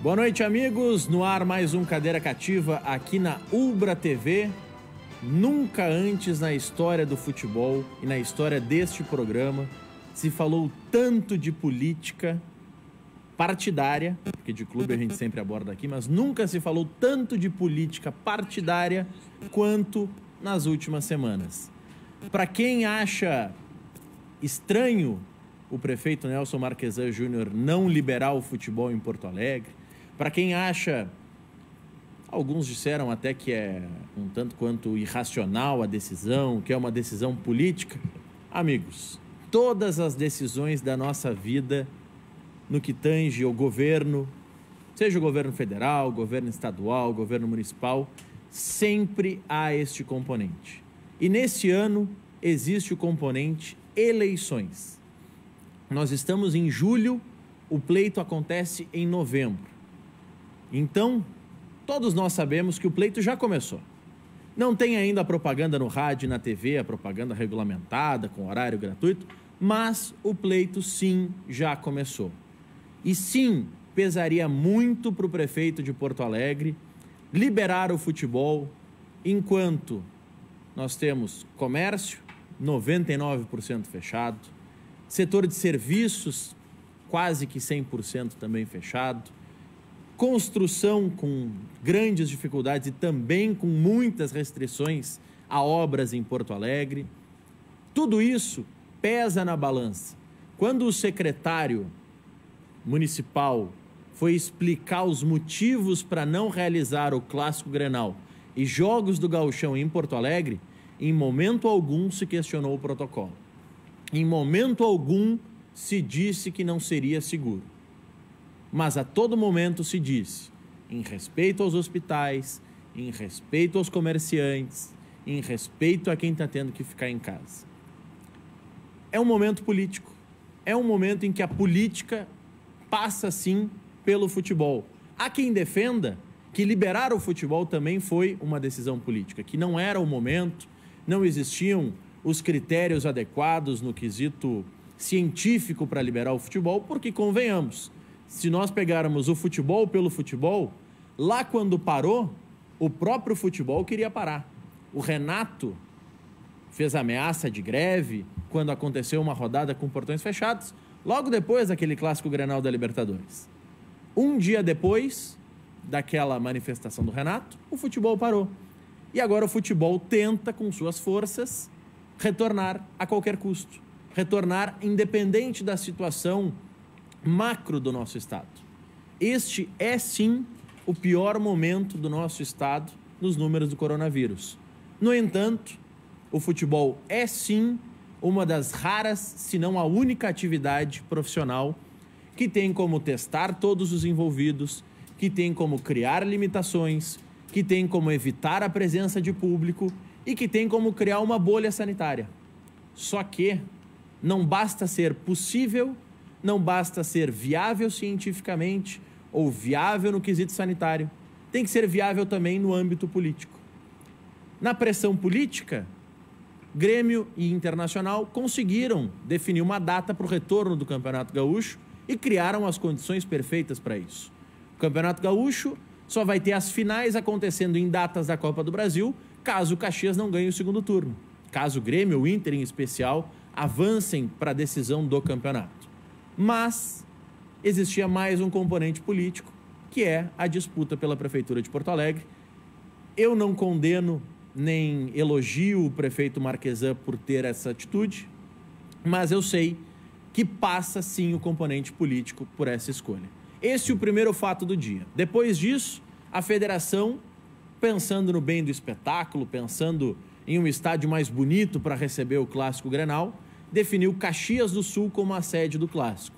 Boa noite, amigos. No ar mais um Cadeira Cativa aqui na Ubra TV. Nunca antes na história do futebol e na história deste programa se falou tanto de política partidária, porque de clube a gente sempre aborda aqui, mas nunca se falou tanto de política partidária quanto nas últimas semanas. Para quem acha estranho o prefeito Nelson Marquesan Júnior não liberar o futebol em Porto Alegre, para quem acha, alguns disseram até que é um tanto quanto irracional a decisão, que é uma decisão política. Amigos, todas as decisões da nossa vida no que tange ao governo, seja o governo federal, governo estadual, governo municipal, sempre há este componente. E nesse ano existe o componente eleições. Nós estamos em julho, o pleito acontece em novembro. Então, todos nós sabemos que o pleito já começou. Não tem ainda a propaganda no rádio e na TV, a propaganda regulamentada, com horário gratuito, mas o pleito sim já começou. E sim, pesaria muito para o prefeito de Porto Alegre liberar o futebol enquanto nós temos comércio, 99% fechado, setor de serviços, quase que 100% também fechado, construção com grandes dificuldades e também com muitas restrições a obras em Porto Alegre. Tudo isso pesa na balança. Quando o secretário municipal foi explicar os motivos para não realizar o Clássico Grenal e Jogos do Gauchão em Porto Alegre, em momento algum se questionou o protocolo. Em momento algum se disse que não seria seguro. Mas a todo momento se disse, em respeito aos hospitais, em respeito aos comerciantes, em respeito a quem está tendo que ficar em casa. É um momento político. É um momento em que a política passa, sim, pelo futebol. Há quem defenda que liberar o futebol também foi uma decisão política, que não era o momento, não existiam os critérios adequados no quesito científico para liberar o futebol, porque, convenhamos, se nós pegarmos o futebol pelo futebol, lá quando parou, o próprio futebol queria parar. O Renato fez ameaça de greve quando aconteceu uma rodada com portões fechados, logo depois daquele Clássico Grenal da Libertadores. Um dia depois daquela manifestação do Renato, o futebol parou. E agora o futebol tenta, com suas forças, retornar a qualquer custo. Retornar independente da situação macro do nosso estado. Este é sim o pior momento do nosso estado nos números do coronavírus. No entanto, o futebol é sim uma das raras, se não a única atividade profissional que tem como testar todos os envolvidos, que tem como criar limitações, que tem como evitar a presença de público e que tem como criar uma bolha sanitária. Só que não basta ser possível, não basta ser viável cientificamente ou viável no quesito sanitário, tem que ser viável também no âmbito político. Na pressão política, Grêmio e Internacional conseguiram definir uma data para o retorno do Campeonato Gaúcho e criaram as condições perfeitas para isso. O Campeonato Gaúcho só vai ter as finais acontecendo em datas da Copa do Brasil, caso o Caxias não ganhe o segundo turno, caso o Grêmio ou o Inter em especial avancem para a decisão do campeonato. Mas existia mais um componente político, que é a disputa pela Prefeitura de Porto Alegre. Eu não condeno nem elogio o prefeito Marquesan por ter essa atitude, mas eu sei que passa sim o componente político por essa escolha. Esse é o primeiro fato do dia. Depois disso, a federação, pensando no bem do espetáculo, pensando em um estádio mais bonito para receber o Clássico Grenal, definiu Caxias do Sul como a sede do Clássico.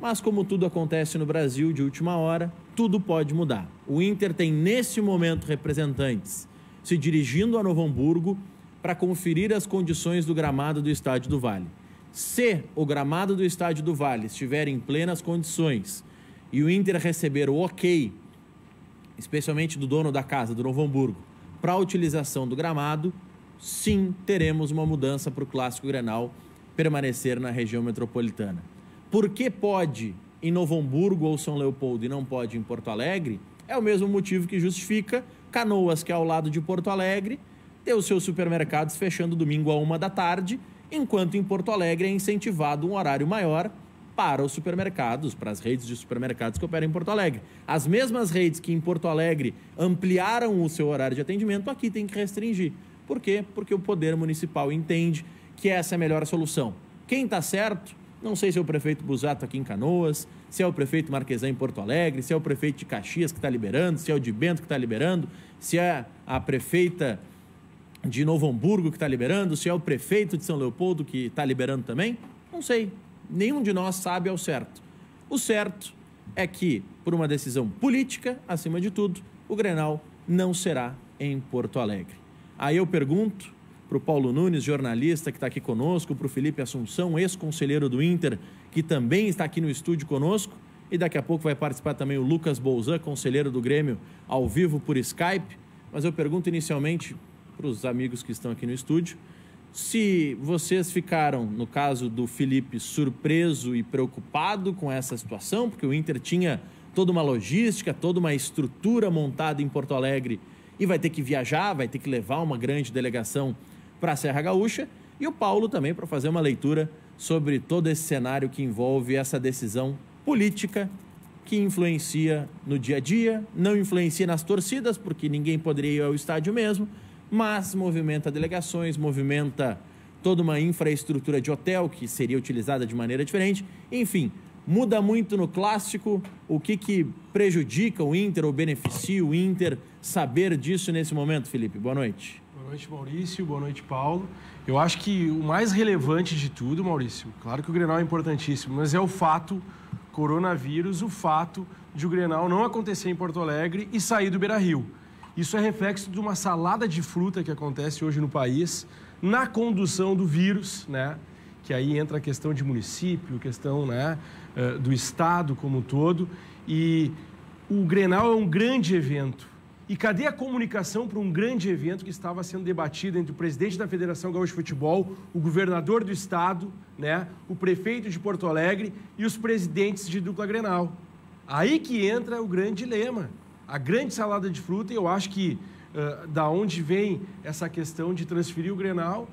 Mas como tudo acontece no Brasil de última hora, tudo pode mudar. O Inter tem nesse momento representantes se dirigindo a Novo Hamburgo para conferir as condições do gramado do Estádio do Vale. Se o gramado do Estádio do Vale estiver em plenas condições e o Inter receber o ok, especialmente do dono da casa, do Novo Hamburgo, para a utilização do gramado, sim, teremos uma mudança para o Clássico Grenal permanecer na região metropolitana. Por que pode em Novo Hamburgo ou São Leopoldo e não pode em Porto Alegre, é o mesmo motivo que justifica Canoas, que é ao lado de Porto Alegre, ter os seus supermercados fechando domingo à 1 da tarde, enquanto em Porto Alegre é incentivado um horário maior para os supermercados, para as redes de supermercados que operam em Porto Alegre. As mesmas redes que em Porto Alegre ampliaram o seu horário de atendimento, aqui tem que restringir. Por quê? Porque o poder municipal entende que essa é a melhor solução. Quem está certo? Não sei se é o prefeito Busato aqui em Canoas, se é o prefeito Marquesan em Porto Alegre, se é o prefeito de Caxias que está liberando, se é o de Bento que está liberando, se é a prefeita de Novo Hamburgo que está liberando, se é o prefeito de São Leopoldo que está liberando também. Não sei. Nenhum de nós sabe ao certo. O certo é que, por uma decisão política, acima de tudo, o Grenal não será em Porto Alegre. Aí eu pergunto para o Paulo Nunes, jornalista que está aqui conosco, para o Felipe Assunção, ex-conselheiro do Inter, que também está aqui no estúdio conosco, e daqui a pouco vai participar também o Lucas Bolzan, conselheiro do Grêmio, ao vivo por Skype. Mas eu pergunto inicialmente para os amigos que estão aqui no estúdio, se vocês ficaram, no caso do Felipe, surpreso e preocupado com essa situação, porque o Inter tinha toda uma logística, toda uma estrutura montada em Porto Alegre e vai ter que viajar, vai ter que levar uma grande delegação para a Serra Gaúcha, e o Paulo também para fazer uma leitura sobre todo esse cenário que envolve essa decisão política que influencia no dia a dia, não influencia nas torcidas, porque ninguém poderia ir ao estádio mesmo, mas movimenta delegações, movimenta toda uma infraestrutura de hotel que seria utilizada de maneira diferente. Enfim, muda muito no clássico. O que prejudica o Inter ou beneficia o Inter saber disso nesse momento, Felipe? Boa noite. Boa noite, Maurício. Boa noite, Paulo. Eu acho que o mais relevante de tudo, Maurício, claro que o Grenal é importantíssimo, mas é o fato coronavírus, o fato de o Grenal não acontecer em Porto Alegre e sair do Beira-Rio. Isso é reflexo de uma salada de fruta que acontece hoje no país, na condução do vírus, né? Que aí entra a questão de município, questão, né, do Estado como um todo. E o Grenal é um grande evento. E cadê a comunicação para um grande evento que estava sendo debatido entre o presidente da Federação Gaúcha de Futebol, o governador do Estado, né, o prefeito de Porto Alegre e os presidentes de dupla Grenal? Aí que entra o grande dilema. A grande salada de fruta, e eu acho que da onde vem essa questão de transferir o Grenal,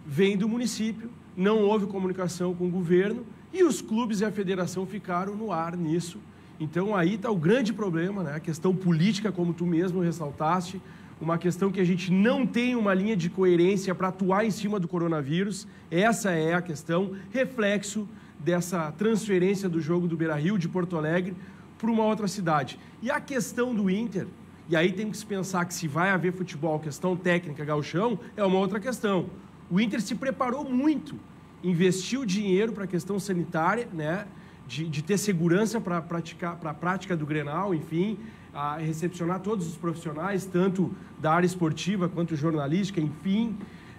vem do município, não houve comunicação com o governo e os clubes e a federação ficaram no ar nisso. Então aí está o grande problema, né? A questão política, como tu mesmo ressaltaste, uma questão que a gente não tem uma linha de coerência para atuar em cima do coronavírus. Essa é a questão, reflexo dessa transferência do jogo do Beira-Rio, de Porto Alegre, para uma outra cidade. E a questão do Inter, e aí tem que se pensar que se vai haver futebol, questão técnica, gauchão, é uma outra questão. O Inter se preparou muito, investiu dinheiro para a questão sanitária, né, de ter segurança para a prática do Grenal, enfim, a recepcionar todos os profissionais, tanto da área esportiva quanto jornalística, enfim.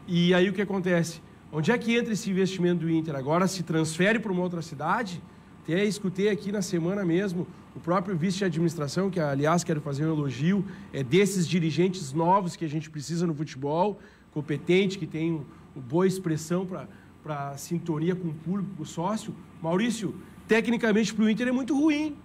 E aí o que acontece? Onde é que entra esse investimento do Inter? Agora se transfere para uma outra cidade? Até escutei aqui na semana mesmo o próprio vice de administração, que aliás quero fazer um elogio, é desses dirigentes novos que a gente precisa no futebol, competente, que tem boa expressão para sintonia com o público, com o sócio. Maurício, tecnicamente para o Inter é muito ruim.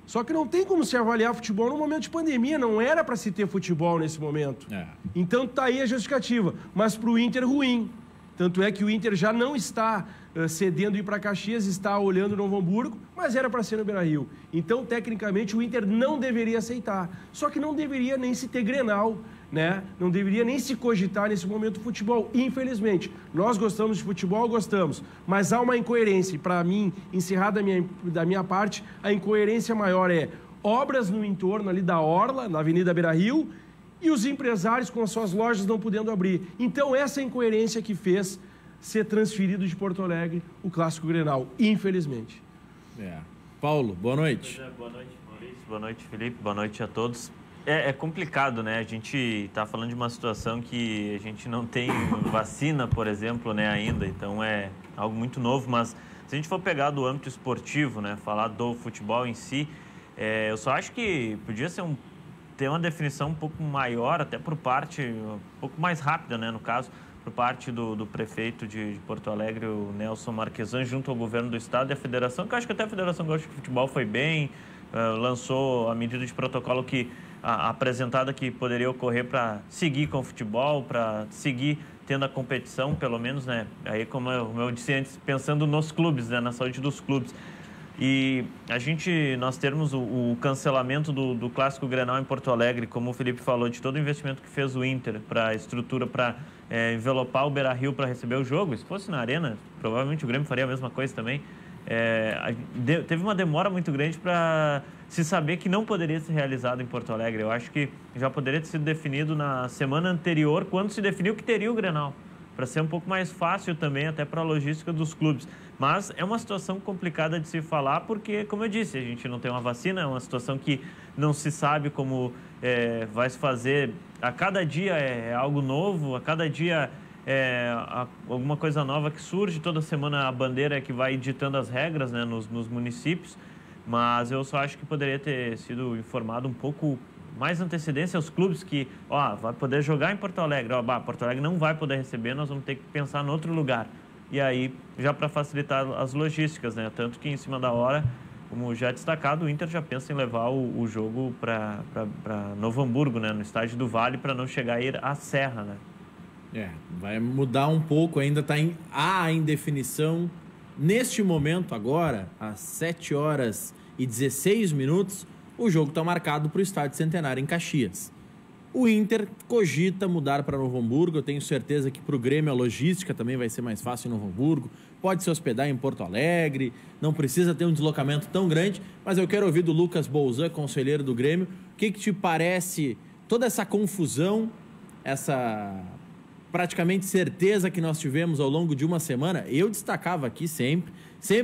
Só que não tem como se avaliar futebol no momento de pandemia, não era para se ter futebol nesse momento. Então tá aí a justificativa, mas para o Inter ruim. Tanto é que o Inter já não está cedendo ir para Caxias, está olhando Novo Hamburgo, mas era para ser no Beira-Rio. Então, tecnicamente, o Inter não deveria aceitar. Só que não deveria nem se ter Grenal, né? Não deveria nem se cogitar nesse momento futebol. Infelizmente, nós gostamos de futebol, gostamos, mas há uma incoerência. E para mim, encerrar da minha parte, a incoerência maior é obras no entorno ali da Orla, na Avenida Beira-Rio, e os empresários com as suas lojas não podendo abrir. Então, essa incoerência que fez ser transferido de Porto Alegre o Clássico Grenal, infelizmente. Paulo, boa noite. Boa noite, Maurício. Boa noite, Felipe. Boa noite a todos. É complicado, né? A gente está falando de uma situação que a gente não tem vacina, por exemplo, né, ainda. Então, é algo muito novo. Mas se a gente for pegar do âmbito esportivo, né, falar do futebol em si, eu só acho que podia ser ter uma definição um pouco maior, até por parte, um pouco mais rápida, né, no caso, por parte do prefeito de Porto Alegre, o Nelson Marquesan, junto ao governo do estado e a federação, que eu acho que até a Federação Gaúcha de Futebol foi bem, lançou a medida de protocolo apresentada que poderia ocorrer para seguir com o futebol, para seguir tendo a competição, pelo menos, né? Aí, como eu disse antes, pensando nos clubes, né? Na saúde dos clubes. E nós termos o cancelamento do Clássico Grenal em Porto Alegre, como o Felipe falou, de todo o investimento que fez o Inter para a estrutura, para envelopar o Beira-Rio para receber o jogo. Se fosse na Arena, provavelmente o Grêmio faria a mesma coisa também. Teve uma demora muito grande para se saber que não poderia ser realizado em Porto Alegre. Eu acho que já poderia ter sido definido na semana anterior, quando se definiu que teria o Grenal, para ser um pouco mais fácil também até para a logística dos clubes. Mas é uma situação complicada de se falar porque, como eu disse, a gente não tem uma vacina, é uma situação que não se sabe como vai se fazer. A cada dia é algo novo, a cada dia alguma coisa nova que surge. Toda semana a bandeira é que vai ditando as regras, né, nos municípios. Mas eu só acho que poderia ter sido informado um pouco mais antecedência aos clubes que, vai poder jogar em Porto Alegre. Porto Alegre não vai poder receber, nós vamos ter que pensar em outro lugar. E aí, já para facilitar as logísticas, né? Tanto que em cima da hora, como já destacado, o Inter já pensa em levar o jogo para Novo Hamburgo, né? No estádio do Vale, para não chegar a ir à Serra, né? Vai mudar um pouco, ainda está em indefinição. Neste momento, agora, às 7h16, o jogo está marcado para o Estádio Centenário em Caxias. O Inter cogita mudar para Novo Hamburgo. Eu tenho certeza que para o Grêmio a logística também vai ser mais fácil em Novo Hamburgo. Pode se hospedar em Porto Alegre, não precisa ter um deslocamento tão grande. Mas eu quero ouvir do Lucas Bolzan, conselheiro do Grêmio, o que te parece toda essa confusão, essa praticamente certeza que nós tivemos ao longo de uma semana. Eu destacava aqui sempre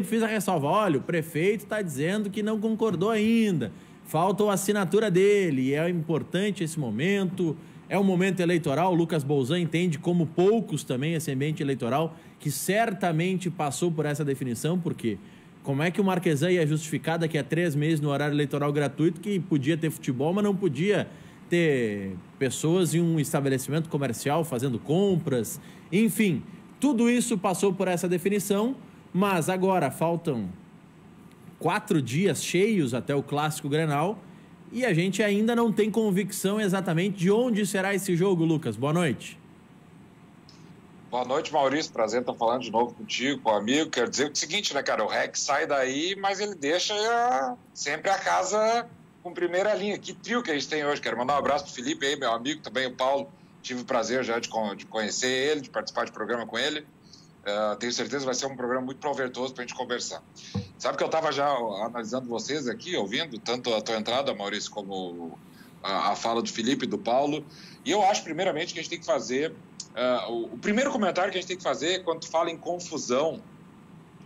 fiz a ressalva: olha, o prefeito está dizendo que não concordou ainda, falta a assinatura dele, é importante esse momento, é um momento eleitoral. O Lucas Bolzan entende, como poucos também, esse ambiente eleitoral, que certamente passou por essa definição, porque como é que o Marquesan ia justificar daqui a 3 meses no horário eleitoral gratuito que podia ter futebol, mas não podia ter pessoas em um estabelecimento comercial fazendo compras? Enfim, tudo isso passou por essa definição, mas agora faltam 4 dias cheios até o Clássico Grenal e a gente ainda não tem convicção exatamente de onde será esse jogo. Lucas, boa noite. Boa noite, Maurício. Prazer estar falando de novo contigo, com o amigo. Quero dizer o seguinte, né, cara? O REC sai daí, mas ele deixa sempre a casa com primeira linha. Que trio que a gente tem hoje. Quero mandar um abraço pro Felipe aí, meu amigo, também o Paulo. Tive o prazer já de conhecer ele, de participar de programa com ele. Tenho certeza que vai ser um programa muito proveitoso para a gente conversar. Sabe que eu estava já analisando vocês aqui, ouvindo tanto a tua entrada, Maurício, como a fala do Felipe e do Paulo. E eu acho, primeiramente, que a gente tem que fazer... o primeiro comentário que a gente tem que fazer, quando tu fala em confusão,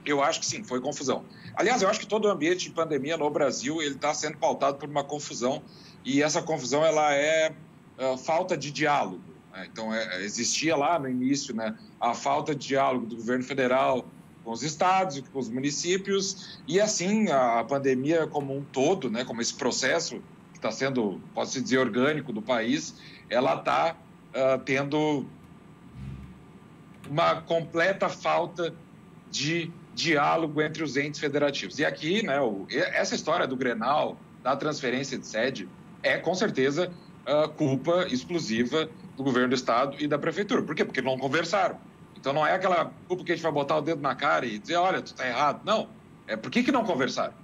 eu acho que sim, foi confusão. Aliás, eu acho que todo o ambiente de pandemia no Brasil ele está sendo pautado por uma confusão, e essa confusão ela é falta de diálogo. Então, existia lá no início, né, a falta de diálogo do governo federal com os estados, com os municípios, e assim a pandemia como um todo, né, como esse processo que está sendo, pode-se dizer, orgânico do país, ela está tendo uma completa falta de diálogo entre os entes federativos. E aqui, né, essa história do Grenal, da transferência de sede, é com certeza culpa exclusiva do governo do estado e da prefeitura. Por quê? Porque não conversaram. Então não é aquela culpa que a gente vai botar o dedo na cara e dizer, olha, tu tá errado. Não. Por que não conversaram?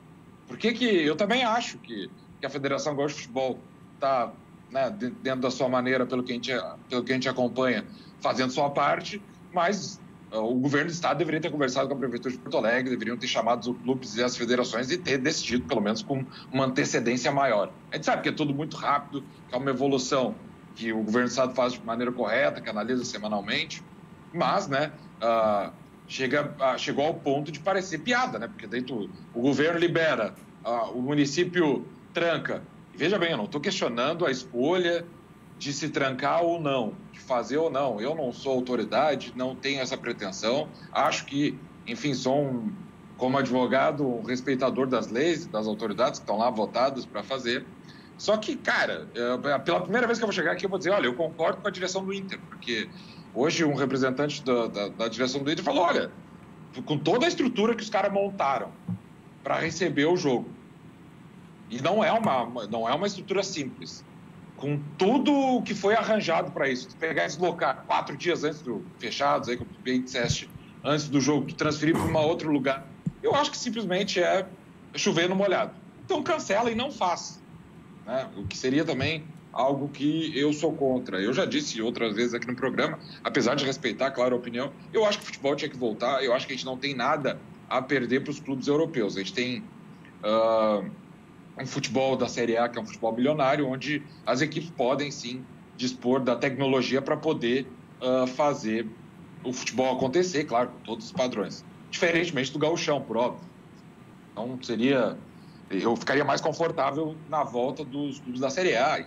Por que eu também acho que a Federação Gaúcha de Futebol está, né, dentro da sua maneira, pelo que a gente acompanha, fazendo sua parte, mas o governo do estado deveria ter conversado com a prefeitura de Porto Alegre, deveriam ter chamado os clubes e as federações e ter decidido, pelo menos, com uma antecedência maior. A gente sabe que é tudo muito rápido, que é uma evolução que o governo do estado faz de maneira correta, que analisa semanalmente, mas, né, chegou ao ponto de parecer piada, né? Porque daí o governo libera, o município tranca. E veja bem, eu não estou questionando a escolha de se trancar ou não, de fazer ou não. Eu não sou autoridade, não tenho essa pretensão. Acho que, enfim, sou, como advogado, um respeitador das leis, das autoridades que estão lá votadas para fazer. Só que, cara, pela primeira vez que eu vou chegar aqui, eu vou dizer, olha, eu concordo com a direção do Inter, porque Hoje, um representante da direção do Inter falou, olha, com toda a estrutura que os caras montaram para receber o jogo, e não é uma estrutura simples, com tudo o que foi arranjado para isso, pegar e deslocar 4 dias antes fechados, aí, como tu bem disseste, antes do jogo, transferir para um outro lugar, eu acho que simplesmente é chover no molhado. Então cancela e não faz, né? O que seria também algo que eu sou contra. Eu já disse outras vezes aqui no programa, apesar de respeitar, claro, a opinião, eu acho que o futebol tinha que voltar, eu acho que a gente não tem nada a perder para os clubes europeus. A gente tem um futebol da Série A, que é um futebol milionário, onde as equipes podem, sim, dispor da tecnologia para poder fazer o futebol acontecer, claro, com todos os padrões. Diferentemente do gauchão, por óbvio. Então, eu ficaria mais confortável na volta dos clubes da Série A.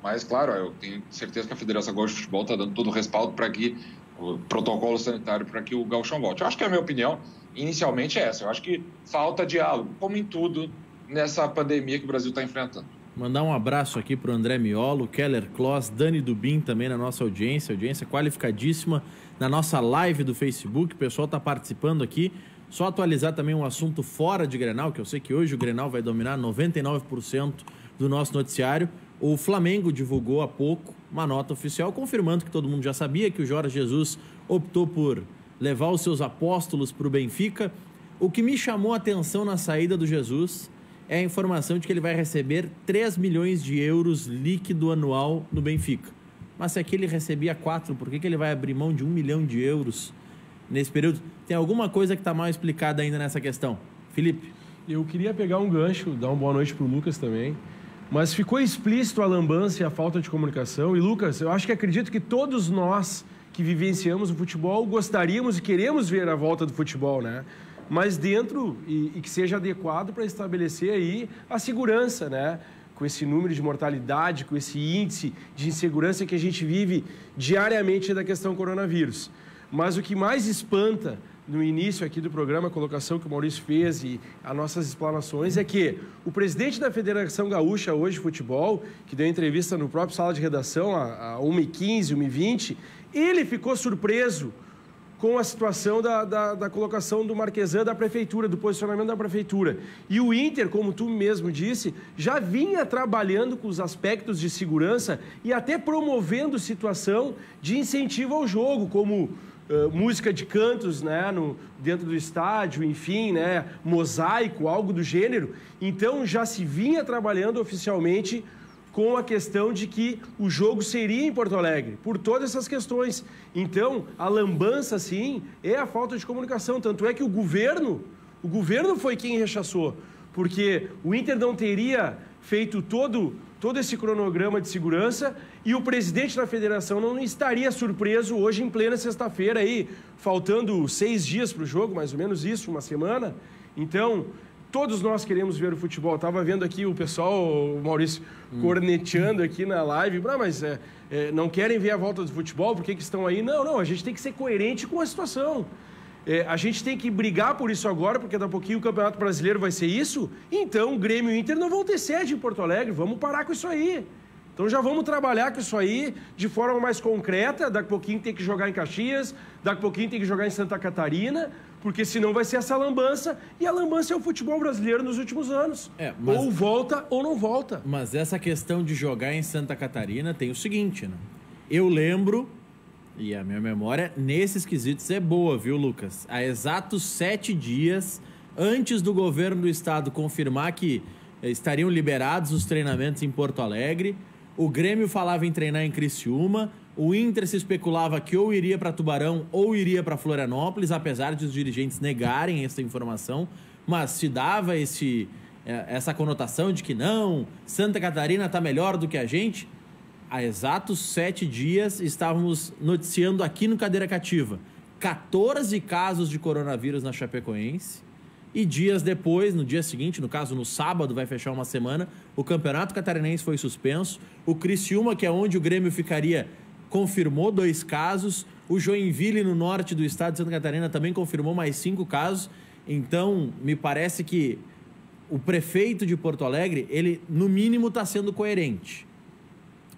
Mas, claro, eu tenho certeza que a Federação Gaúcha de Futebol está dando todo o respaldo para que o protocolo sanitário para que o gauchão volte. Eu acho que a minha opinião, inicialmente, é essa. Eu acho que falta diálogo, como em tudo, nessa pandemia que o Brasil está enfrentando. Mandar um abraço aqui para o André Miolo, Keller Kloss, Dani Dubin também na nossa audiência qualificadíssima na nossa live do Facebook. O pessoal está participando aqui. Só atualizar também um assunto fora de Grenal, que eu sei que hoje o Grenal vai dominar 99% do nosso noticiário. O Flamengo divulgou há pouco uma nota oficial confirmando que todo mundo já sabia que o Jorge Jesus optou por levar os seus apóstolos para o Benfica. O que me chamou a atenção na saída do Jesus é a informação de que ele vai receber 3 milhões de euros líquido anual no Benfica. Mas se aqui ele recebia 4, por que ele vai abrir mão de 1 milhão de euros nesse período? Tem alguma coisa que está mal explicada ainda nessa questão? Felipe? Eu queria pegar um gancho, dar uma boa noite para o Lucas também, mas ficou explícito a lambança e a falta de comunicação. E, Lucas, eu acredito que todos nós que vivenciamos o futebol gostaríamos e queremos ver a volta do futebol, né? Mas dentro e que seja adequado para estabelecer aí a segurança, né? Com esse número de mortalidade, com esse índice de insegurança que a gente vive diariamente da questão coronavírus. Mas o que mais espanta no início aqui do programa, a colocação que o Maurício fez e as nossas explanações, é que o presidente da Federação Gaúcha hoje de Futebol, que deu entrevista no próprio sala de redação a 1h15, 1h20, ele ficou surpreso com a situação da colocação do Marquesan da Prefeitura, do posicionamento da Prefeitura. E o Inter, como tu mesmo disse, já vinha trabalhando com os aspectos de segurança e até promovendo situação de incentivo ao jogo, como música de cantos, né, dentro do estádio, enfim, né, mosaico, algo do gênero. Então, já se vinha trabalhando oficialmente com a questão de que o jogo seria em Porto Alegre, por todas essas questões. Então, a lambança, sim, é a falta de comunicação. Tanto é que o governo foi quem rechaçou, porque o Inter não teria feito todo esse cronograma de segurança e o presidente da federação não estaria surpreso hoje em plena sexta-feira, aí, faltando 6 dias para o jogo, mais ou menos isso, uma semana. Então, todos nós queremos ver o futebol. Estava vendo aqui o pessoal, o Maurício, corneteando aqui na live. Mas não querem ver a volta do futebol? Por que estão aí? Não, a gente tem que ser coerente com a situação. A gente tem que brigar por isso agora, porque daqui a pouquinho o Campeonato Brasileiro vai ser isso. Então, o Grêmio e o Inter não vão ter sede em Porto Alegre. Vamos parar com isso aí. Então, já vamos trabalhar com isso aí de forma mais concreta. Daqui a pouquinho tem que jogar em Caxias, daqui a pouquinho tem que jogar em Santa Catarina, porque senão vai ser essa lambança, e a lambança é o futebol brasileiro nos últimos anos. Ou volta ou não volta. Mas essa questão de jogar em Santa Catarina tem o seguinte, né? Eu lembro, e a minha memória nesses quesitos é boa, viu, Lucas? Há exatos 7 dias antes do governo do estado confirmar que estariam liberados os treinamentos em Porto Alegre, o Grêmio falava em treinar em Criciúma, o Inter se especulava que ou iria para Tubarão ou iria para Florianópolis, apesar de os dirigentes negarem essa informação, mas se dava essa conotação de que não, Santa Catarina está melhor do que a gente. Há exatos 7 dias estávamos noticiando aqui no Cadeira Cativa 14 casos de coronavírus na Chapecoense. E dias depois, no dia seguinte, no caso no sábado, vai fechar uma semana, o Campeonato Catarinense foi suspenso. O Criciúma, que é onde o Grêmio ficaria, confirmou 2 casos. O Joinville, no norte do estado de Santa Catarina, também confirmou mais 5 casos. Então, me parece que o prefeito de Porto Alegre, ele, no mínimo, está sendo coerente.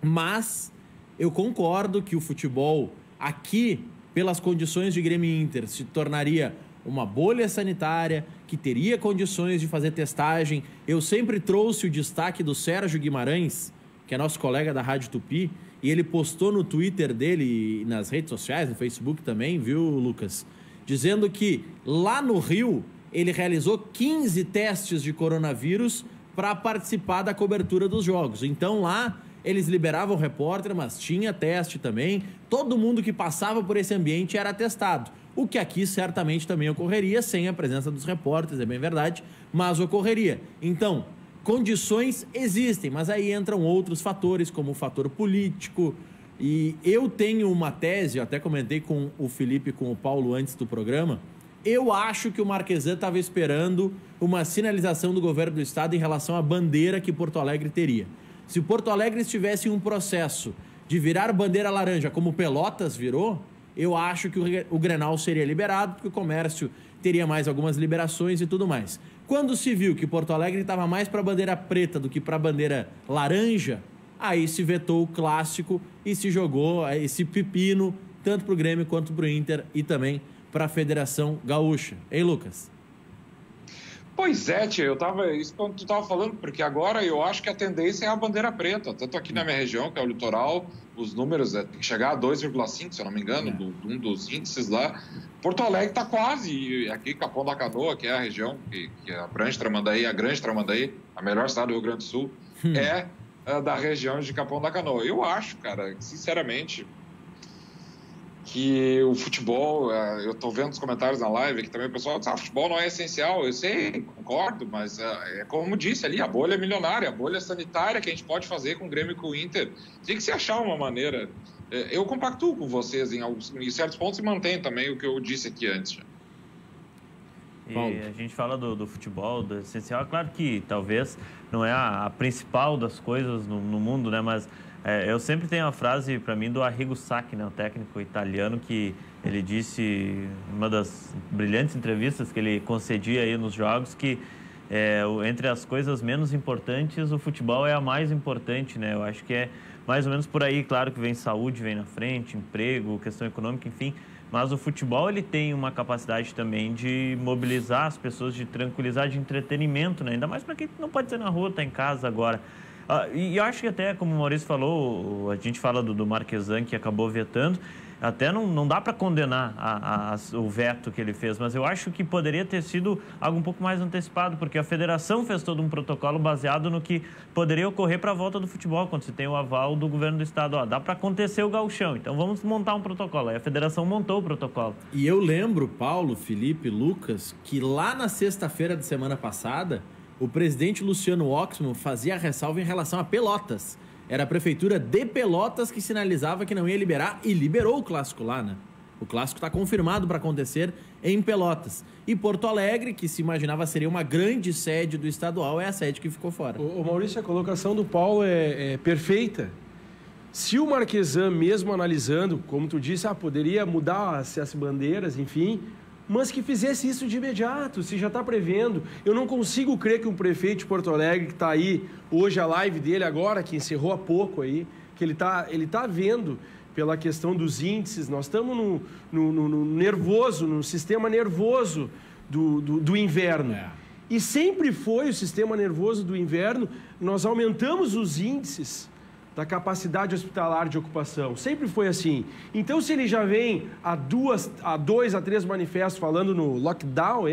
Mas eu concordo que o futebol aqui, pelas condições de Grêmio e Inter, se tornaria uma bolha sanitária, que teria condições de fazer testagem. Eu sempre trouxe o destaque do Sérgio Guimarães, que é nosso colega da Rádio Tupi, e ele postou no Twitter dele e nas redes sociais, no Facebook também, viu, Lucas? Dizendo que lá no Rio ele realizou 15 testes de coronavírus para participar da cobertura dos jogos. Então lá eles liberavam o repórter, mas tinha teste também. Todo mundo que passava por esse ambiente era testado. O que aqui certamente também ocorreria sem a presença dos repórteres, é bem verdade, mas ocorreria. Então, condições existem, mas aí entram outros fatores, como o fator político. E eu tenho uma tese, eu até comentei com o Felipe e com o Paulo antes do programa. Eu acho que o Marquesan estava esperando uma sinalização do governo do estado em relação à bandeira que Porto Alegre teria. Se o Porto Alegre estivesse em um processo de virar bandeira laranja, como Pelotas virou, eu acho que o Grenal seria liberado, porque o comércio teria mais algumas liberações e tudo mais. Quando se viu que Porto Alegre estava mais para a bandeira preta do que para a bandeira laranja, aí se vetou o clássico e se jogou esse pepino tanto para o Grêmio quanto para o Inter e também para a Federação Gaúcha. Hein, Lucas? Pois é, tia, isso quando tu estava falando, porque agora eu acho que a tendência é a bandeira preta, tanto aqui na minha região, que é o litoral, os números tem que chegar a 2,5, se eu não me engano, um dos índices lá. Porto Alegre está quase, e aqui Capão da Canoa, que é a região que abrange Tramandaí, a grande Tramandaí, a melhor cidade do Rio Grande do Sul, é da região de Capão da Canoa. Eu acho, cara, sinceramente, que o futebol, eu estou vendo os comentários na live, que também o pessoal diz, futebol não é essencial, eu sei, concordo, mas é como disse ali, a bolha milionária, a bolha sanitária que a gente pode fazer com o Grêmio e com o Inter, tem que se achar uma maneira. Eu compactuo com vocês em certos pontos e mantenho também o que eu disse aqui antes. E a gente fala do futebol, do essencial, claro que talvez não é a principal das coisas no mundo, né, mas eu sempre tenho uma frase para mim do Arrigo Sacchi, né, o técnico italiano, que ele disse em uma das brilhantes entrevistas que ele concedia aí nos jogos que entre as coisas menos importantes, o futebol é a mais importante, né? Eu acho que é mais ou menos por aí, claro que vem saúde, vem na frente, emprego, questão econômica, enfim, mas o futebol ele tem uma capacidade também de mobilizar as pessoas, de tranquilizar, de entretenimento, né? Ainda mais para quem não pode ser na rua, tá em casa agora. E eu acho que até, como o Maurício falou, a gente fala do Marquesan, que acabou vetando, até não dá para condenar o veto que ele fez, mas eu acho que poderia ter sido algo um pouco mais antecipado, porque a federação fez todo um protocolo baseado no que poderia ocorrer para a volta do futebol, quando se tem o aval do governo do estado. Dá para acontecer o gauchão, então vamos montar um protocolo. Aí a federação montou o protocolo. E eu lembro, Paulo, Felipe, Lucas, que lá na sexta-feira da semana passada, o presidente Luciano Oxman fazia a ressalva em relação a Pelotas. Era a prefeitura de Pelotas que sinalizava que não ia liberar e liberou o clássico lá, né? O clássico está confirmado para acontecer em Pelotas. E Porto Alegre, que se imaginava seria uma grande sede do estadual, é a sede que ficou fora. O Maurício, a colocação do Paulo é perfeita. Se o Marquesan, mesmo analisando, como tu disse, poderia mudar as bandeiras, enfim, mas que fizesse isso de imediato, se já está prevendo. Eu não consigo crer que um prefeito de Porto Alegre, que está aí, hoje a live dele agora, que encerrou há pouco aí, que ele tá vendo pela questão dos índices, nós estamos no nervoso, no sistema nervoso do inverno. E sempre foi o sistema nervoso do inverno, nós aumentamos os índices da capacidade hospitalar de ocupação. Sempre foi assim. Então, se ele já vem a 2 a 3 manifestos falando no lockdown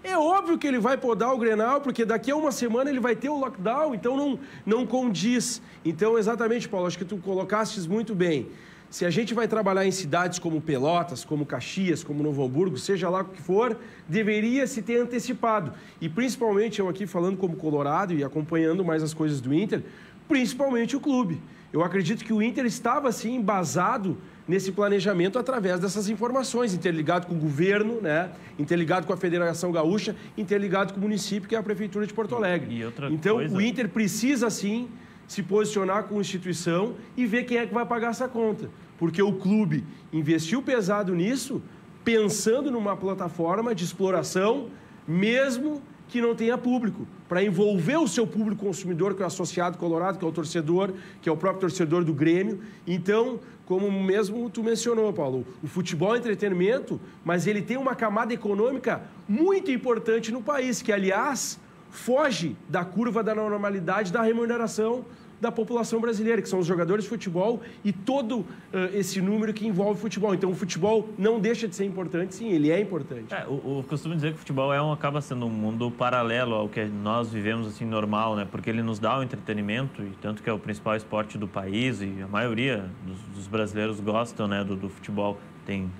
é óbvio que ele vai podar o Grenal, porque daqui a uma semana ele vai ter o lockdown, então não condiz. Então, exatamente, Paulo, acho que tu colocastes muito bem. Se a gente vai trabalhar em cidades como Pelotas, como Caxias, como Novo Hamburgo, seja lá o que for, deveria se ter antecipado. E principalmente, eu aqui falando como colorado e acompanhando mais as coisas do Inter, principalmente o clube. Eu acredito que o Inter estava, assim, embasado nesse planejamento através dessas informações, interligado com o governo, né? Interligado com a Federação Gaúcha, interligado com o município, que é a Prefeitura de Porto Alegre. Então, o Inter precisa, sim, se posicionar com a instituição e ver quem é que vai pagar essa conta. Porque o clube investiu pesado nisso, pensando numa plataforma de exploração, mesmo que não tenha público, para envolver o seu público consumidor, que é o associado colorado, que é o torcedor, que é o próprio torcedor do Grêmio. Então, como mesmo tu mencionou, Paulo, o futebol é entretenimento, mas ele tem uma camada econômica muito importante no país, que, aliás, foge da curva da normalidade da remuneração da população brasileira, que são os jogadores de futebol e todo esse número que envolve futebol. Então, o futebol não deixa de ser importante, sim, ele é importante. Eu costumo dizer que o futebol acaba sendo um mundo paralelo ao que nós vivemos, assim, normal, né? Porque ele nos dá o entretenimento, e tanto que é o principal esporte do país, e a maioria dos brasileiros gostam, né, do futebol.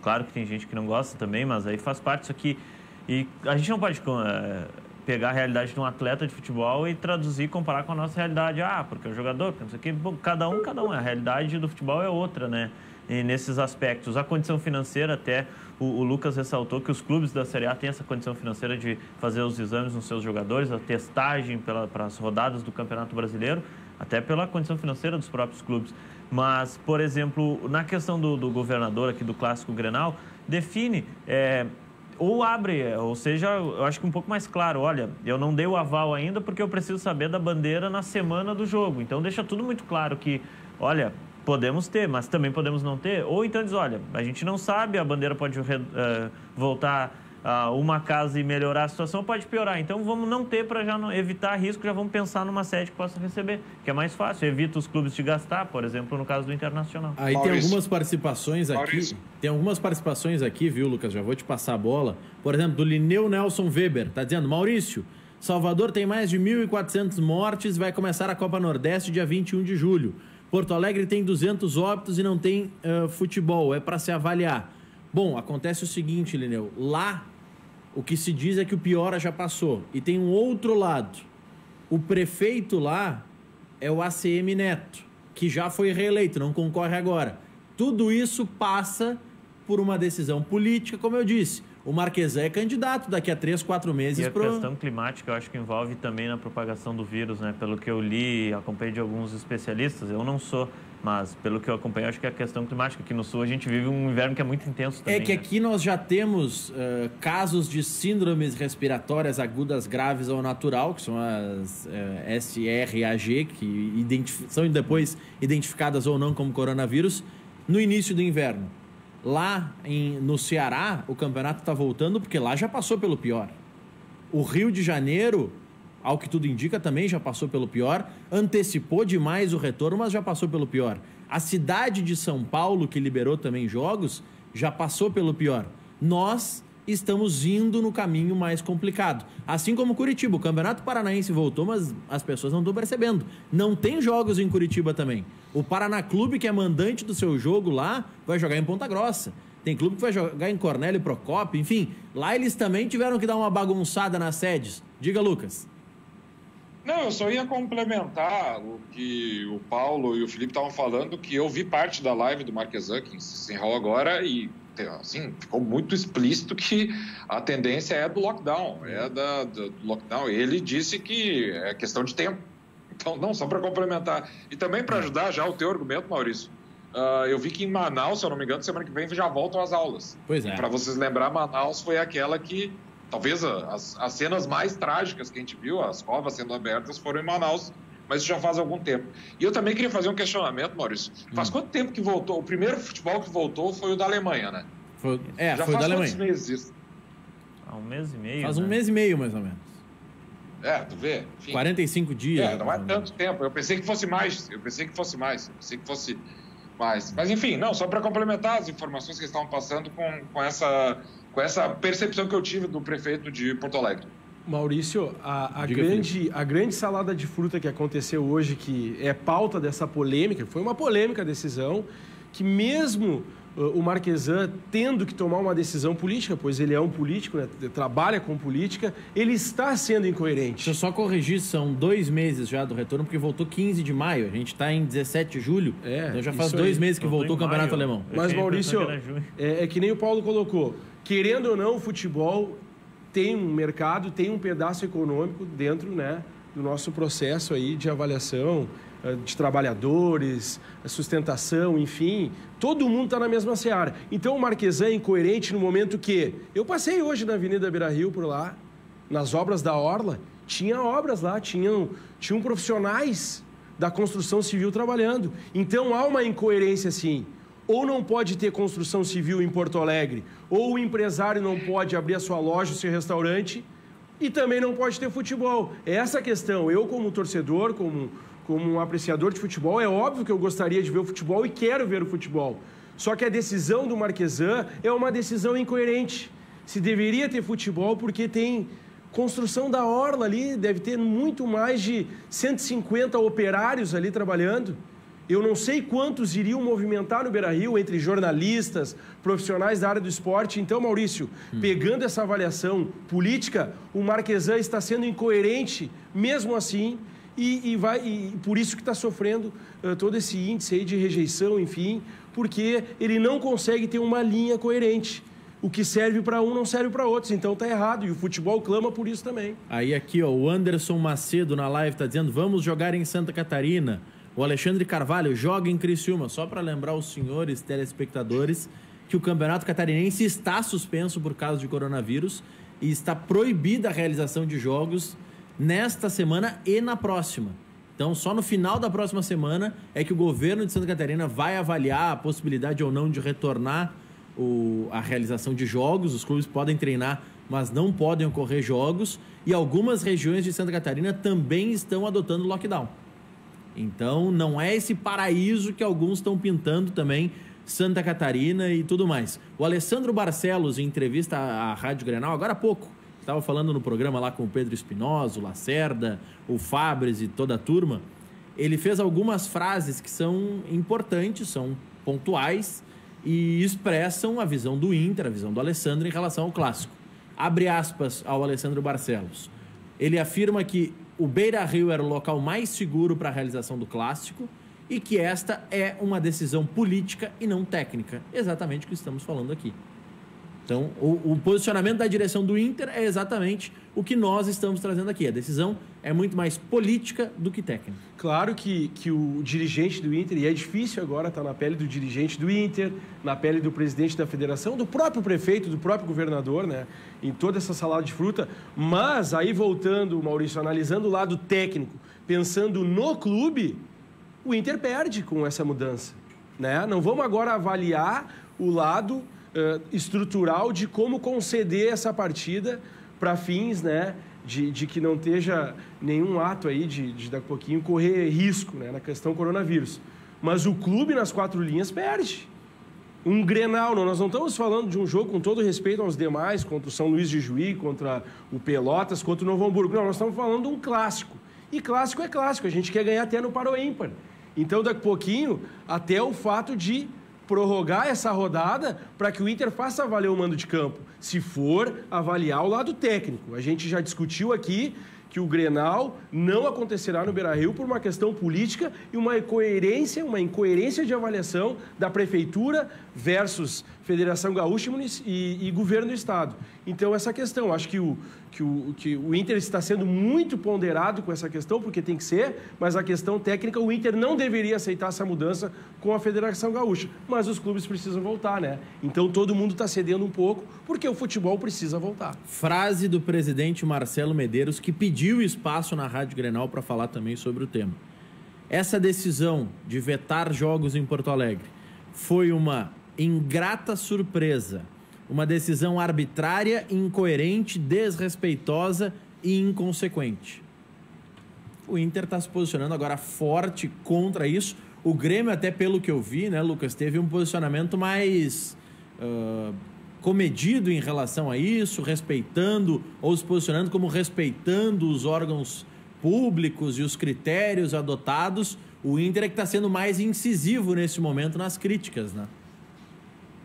Claro que tem gente que não gosta também, mas aí faz parte disso aqui. E a gente não pode pegar a realidade de um atleta de futebol e traduzir, comparar com a nossa realidade. Porque o jogador, porque não sei o quê. Bom, cada um. A realidade do futebol é outra, né? E nesses aspectos. A condição financeira, até o Lucas ressaltou que os clubes da Série A têm essa condição financeira de fazer os exames nos seus jogadores, a testagem para as rodadas do Campeonato Brasileiro, até pela condição financeira dos próprios clubes. Mas, por exemplo, na questão do governador aqui do Clássico Grenal, define... ou abre, ou seja, eu acho que um pouco mais claro, olha, eu não dei o aval ainda porque eu preciso saber da bandeira na semana do jogo. Então, deixa tudo muito claro que, olha, podemos ter, mas também podemos não ter. Ou então diz, olha, a gente não sabe, a bandeira pode voltar a uma casa e melhorar a situação, pode piorar. Então, vamos não ter para já evitar risco, já vamos pensar numa sede que possa receber, que é mais fácil, evita os clubes de gastar, por exemplo, no caso do Internacional. Aí Maurício. Tem algumas participações aqui, Maurício. Tem algumas participações aqui, viu, Lucas? Já vou te passar a bola. Por exemplo, do Lineu Nelson Weber, tá dizendo, Maurício, Salvador tem mais de 1.400 mortes, vai começar a Copa Nordeste dia 21 de julho. Porto Alegre tem 200 óbitos e não tem futebol, é para se avaliar. Bom, acontece o seguinte, Lineu, lá o que se diz é que o pior já passou. E tem um outro lado. O prefeito lá é o ACM Neto, que já foi reeleito, não concorre agora. Tudo isso passa por uma decisão política, como eu disse. O Marquesan é candidato daqui a 3, 4 meses. E a questão climática, eu acho que envolve também na propagação do vírus, né? Pelo que eu li, acompanhei de alguns especialistas, eu não sou, mas pelo que eu acompanhei, acho que é a questão climática. Aqui no Sul a gente vive um inverno que é muito intenso também. É que aqui nós já temos casos de síndromes respiratórias agudas graves ao natural, que são as SRAG, que são depois identificadas ou não como coronavírus, no início do inverno. Lá no Ceará, o campeonato está voltando porque lá já passou pelo pior. O Rio de Janeiro, ao que tudo indica, também já passou pelo pior. Antecipou demais o retorno, mas já passou pelo pior. A cidade de São Paulo, que liberou também jogos, já passou pelo pior. Nós estamos indo no caminho mais complicado. Assim como Curitiba. O Campeonato Paranaense voltou, mas as pessoas não estão percebendo. Não tem jogos em Curitiba também. O Paraná Clube, que é mandante do seu jogo lá, vai jogar em Ponta Grossa. Tem clube que vai jogar em Cornélio Procópio. Enfim, lá eles também tiveram que dar uma bagunçada nas sedes. Diga, Lucas. Não, eu só ia complementar o que o Paulo e o Felipe estavam falando, que eu vi parte da live do Marquesan, que se enrolou agora, e assim, ficou muito explícito que a tendência é do lockdown, do lockdown. Ele disse que é questão de tempo. Então, não, só para complementar. E também para ajudar já o teu argumento, Maurício, eu vi que em Manaus, se eu não me engano, semana que vem já voltam as aulas. Pois é. Para vocês lembrar, Manaus foi aquela que, talvez as cenas mais trágicas que a gente viu, as covas sendo abertas, foram em Manaus, mas isso já faz algum tempo. E eu também queria fazer um questionamento, Maurício. Faz quanto tempo que voltou? O primeiro futebol que voltou foi o da Alemanha, né? Foi já foi faz da Alemanha. Quantos meses isso? Há 1 mês e meio. Faz 1 mês e meio, mais ou menos. Tu vê? Enfim. 45 dias. Não é tanto tempo. Eu pensei que fosse mais. Mas enfim, não, só para complementar as informações que estavam passando com essa percepção que eu tive do prefeito de Porto Alegre. Maurício, a grande salada de fruta que aconteceu hoje, que é pauta dessa polêmica, foi uma polêmica decisão, que mesmo o Marquesan tendo que tomar uma decisão política, pois ele é um político, né, trabalha com política, ele está sendo incoerente. Deixa eu só corrigir, são 2 meses já do retorno, porque voltou 15 de maio, a gente está em 17 de julho, então já faz 2 meses que voltou o Campeonato Alemão. Mas, Maurício, é que nem o Paulo colocou, querendo ou não, o futebol tem um mercado, tem um pedaço econômico dentro, né, do nosso processo aí de avaliação de trabalhadores, sustentação, enfim, todo mundo está na mesma seara. Então o Marquesan é incoerente no momento que... Eu passei hoje na Avenida Beira-Rio por lá, nas obras da Orla, tinha obras lá, tinham profissionais da construção civil trabalhando. Então, há uma incoerência, sim. Ou não pode ter construção civil em Porto Alegre, ou o empresário não pode abrir a sua loja, o seu restaurante, e também não pode ter futebol. É essa a questão. Eu, como torcedor, como um apreciador de futebol, é óbvio que eu gostaria de ver o futebol e quero ver o futebol. Só que a decisão do Marquesan é uma decisão incoerente. Se deveria ter futebol porque tem construção da Orla ali, deve ter muito mais de 150 operários ali trabalhando. Eu não sei quantos iriam movimentar no Beira-Rio, entre jornalistas, profissionais da área do esporte. Então, Maurício, pegando essa avaliação política, o Marquesan está sendo incoerente, mesmo assim, e por isso que está sofrendo todo esse índice aí de rejeição, enfim, porque ele não consegue ter uma linha coerente. O que serve para um não serve para outros, então está errado, e o futebol clama por isso também. Aí aqui, ó, o Anderson Macedo na live está dizendo, vamos jogar em Santa Catarina. O Alexandre Carvalho joga em Criciúma. Só para lembrar os senhores telespectadores que o Campeonato Catarinense está suspenso por causa de coronavírus e está proibida a realização de jogos nesta semana e na próxima. Então, só no final da próxima semana é que o governo de Santa Catarina vai avaliar a possibilidade ou não de retornar a realização de jogos. Os clubes podem treinar, mas não podem ocorrer jogos. E algumas regiões de Santa Catarina também estão adotando lockdown. Então, não é esse paraíso que alguns estão pintando também, Santa Catarina e tudo mais. O Alessandro Barcelos, em entrevista à Rádio Grenal, agora há pouco, estava falando no programa lá com o Pedro Espinosa, o Lacerda, o Fabres e toda a turma, ele fez algumas frases que são importantes, são pontuais e expressam a visão do Inter, a visão do Alessandro em relação ao clássico. Abre aspas ao Alessandro Barcelos. Ele afirma que o Beira-Rio era o local mais seguro para a realização do clássico e que esta é uma decisão política e não técnica. Exatamente o que estamos falando aqui. Então, o posicionamento da direção do Inter é exatamente o que nós estamos trazendo aqui. A decisão é muito mais política do que técnica. Claro que o dirigente do Inter, e é difícil agora estar na pele do dirigente do Inter, na pele do presidente da federação, do próprio prefeito, do próprio governador, né? Em toda essa salada de fruta. Mas aí voltando, Maurício, analisando o lado técnico, pensando no clube, o Inter perde com essa mudança, né? Não vamos agora avaliar o lado estrutural de como conceder essa partida para fins, né, de que não esteja nenhum ato aí de daqui a pouquinho correr risco, né, na questão coronavírus. Mas o clube nas quatro linhas perde. Um Grenal, nós não estamos falando de um jogo com todo respeito aos demais, contra o São Luís de Juí, contra o Pelotas, contra o Novo Hamburgo. Não, nós estamos falando de um clássico. E clássico é clássico, a gente quer ganhar até no par ou ímpar. Então, daqui a pouquinho, até o fato de prorrogar essa rodada para que o Inter faça valer o mando de campo, se for avaliar o lado técnico. A gente já discutiu aqui que o Grenal não acontecerá no Beira-Rio por uma questão política e uma incoerência de avaliação da Prefeitura versus Federação Gaúcha e Governo do Estado. Então, essa questão, acho que o Inter está sendo muito ponderado com essa questão, porque tem que ser, mas a questão técnica, o Inter não deveria aceitar essa mudança com a Federação Gaúcha. Mas os clubes precisam voltar, né? Então, todo mundo está cedendo um pouco, porque o futebol precisa voltar. Frase do presidente Marcelo Medeiros, que pediu espaço na Rádio Grenal para falar também sobre o tema. Essa decisão de vetar jogos em Porto Alegre foi uma ingrata surpresa, uma decisão arbitrária, incoerente, desrespeitosa e inconsequente. O Inter está se posicionando agora forte contra isso. O Grêmio, até pelo que eu vi, né, Lucas, teve um posicionamento mais comedido em relação a isso, respeitando ou se posicionando como respeitando os órgãos públicos e os critérios adotados. O Inter é que está sendo mais incisivo nesse momento nas críticas, né?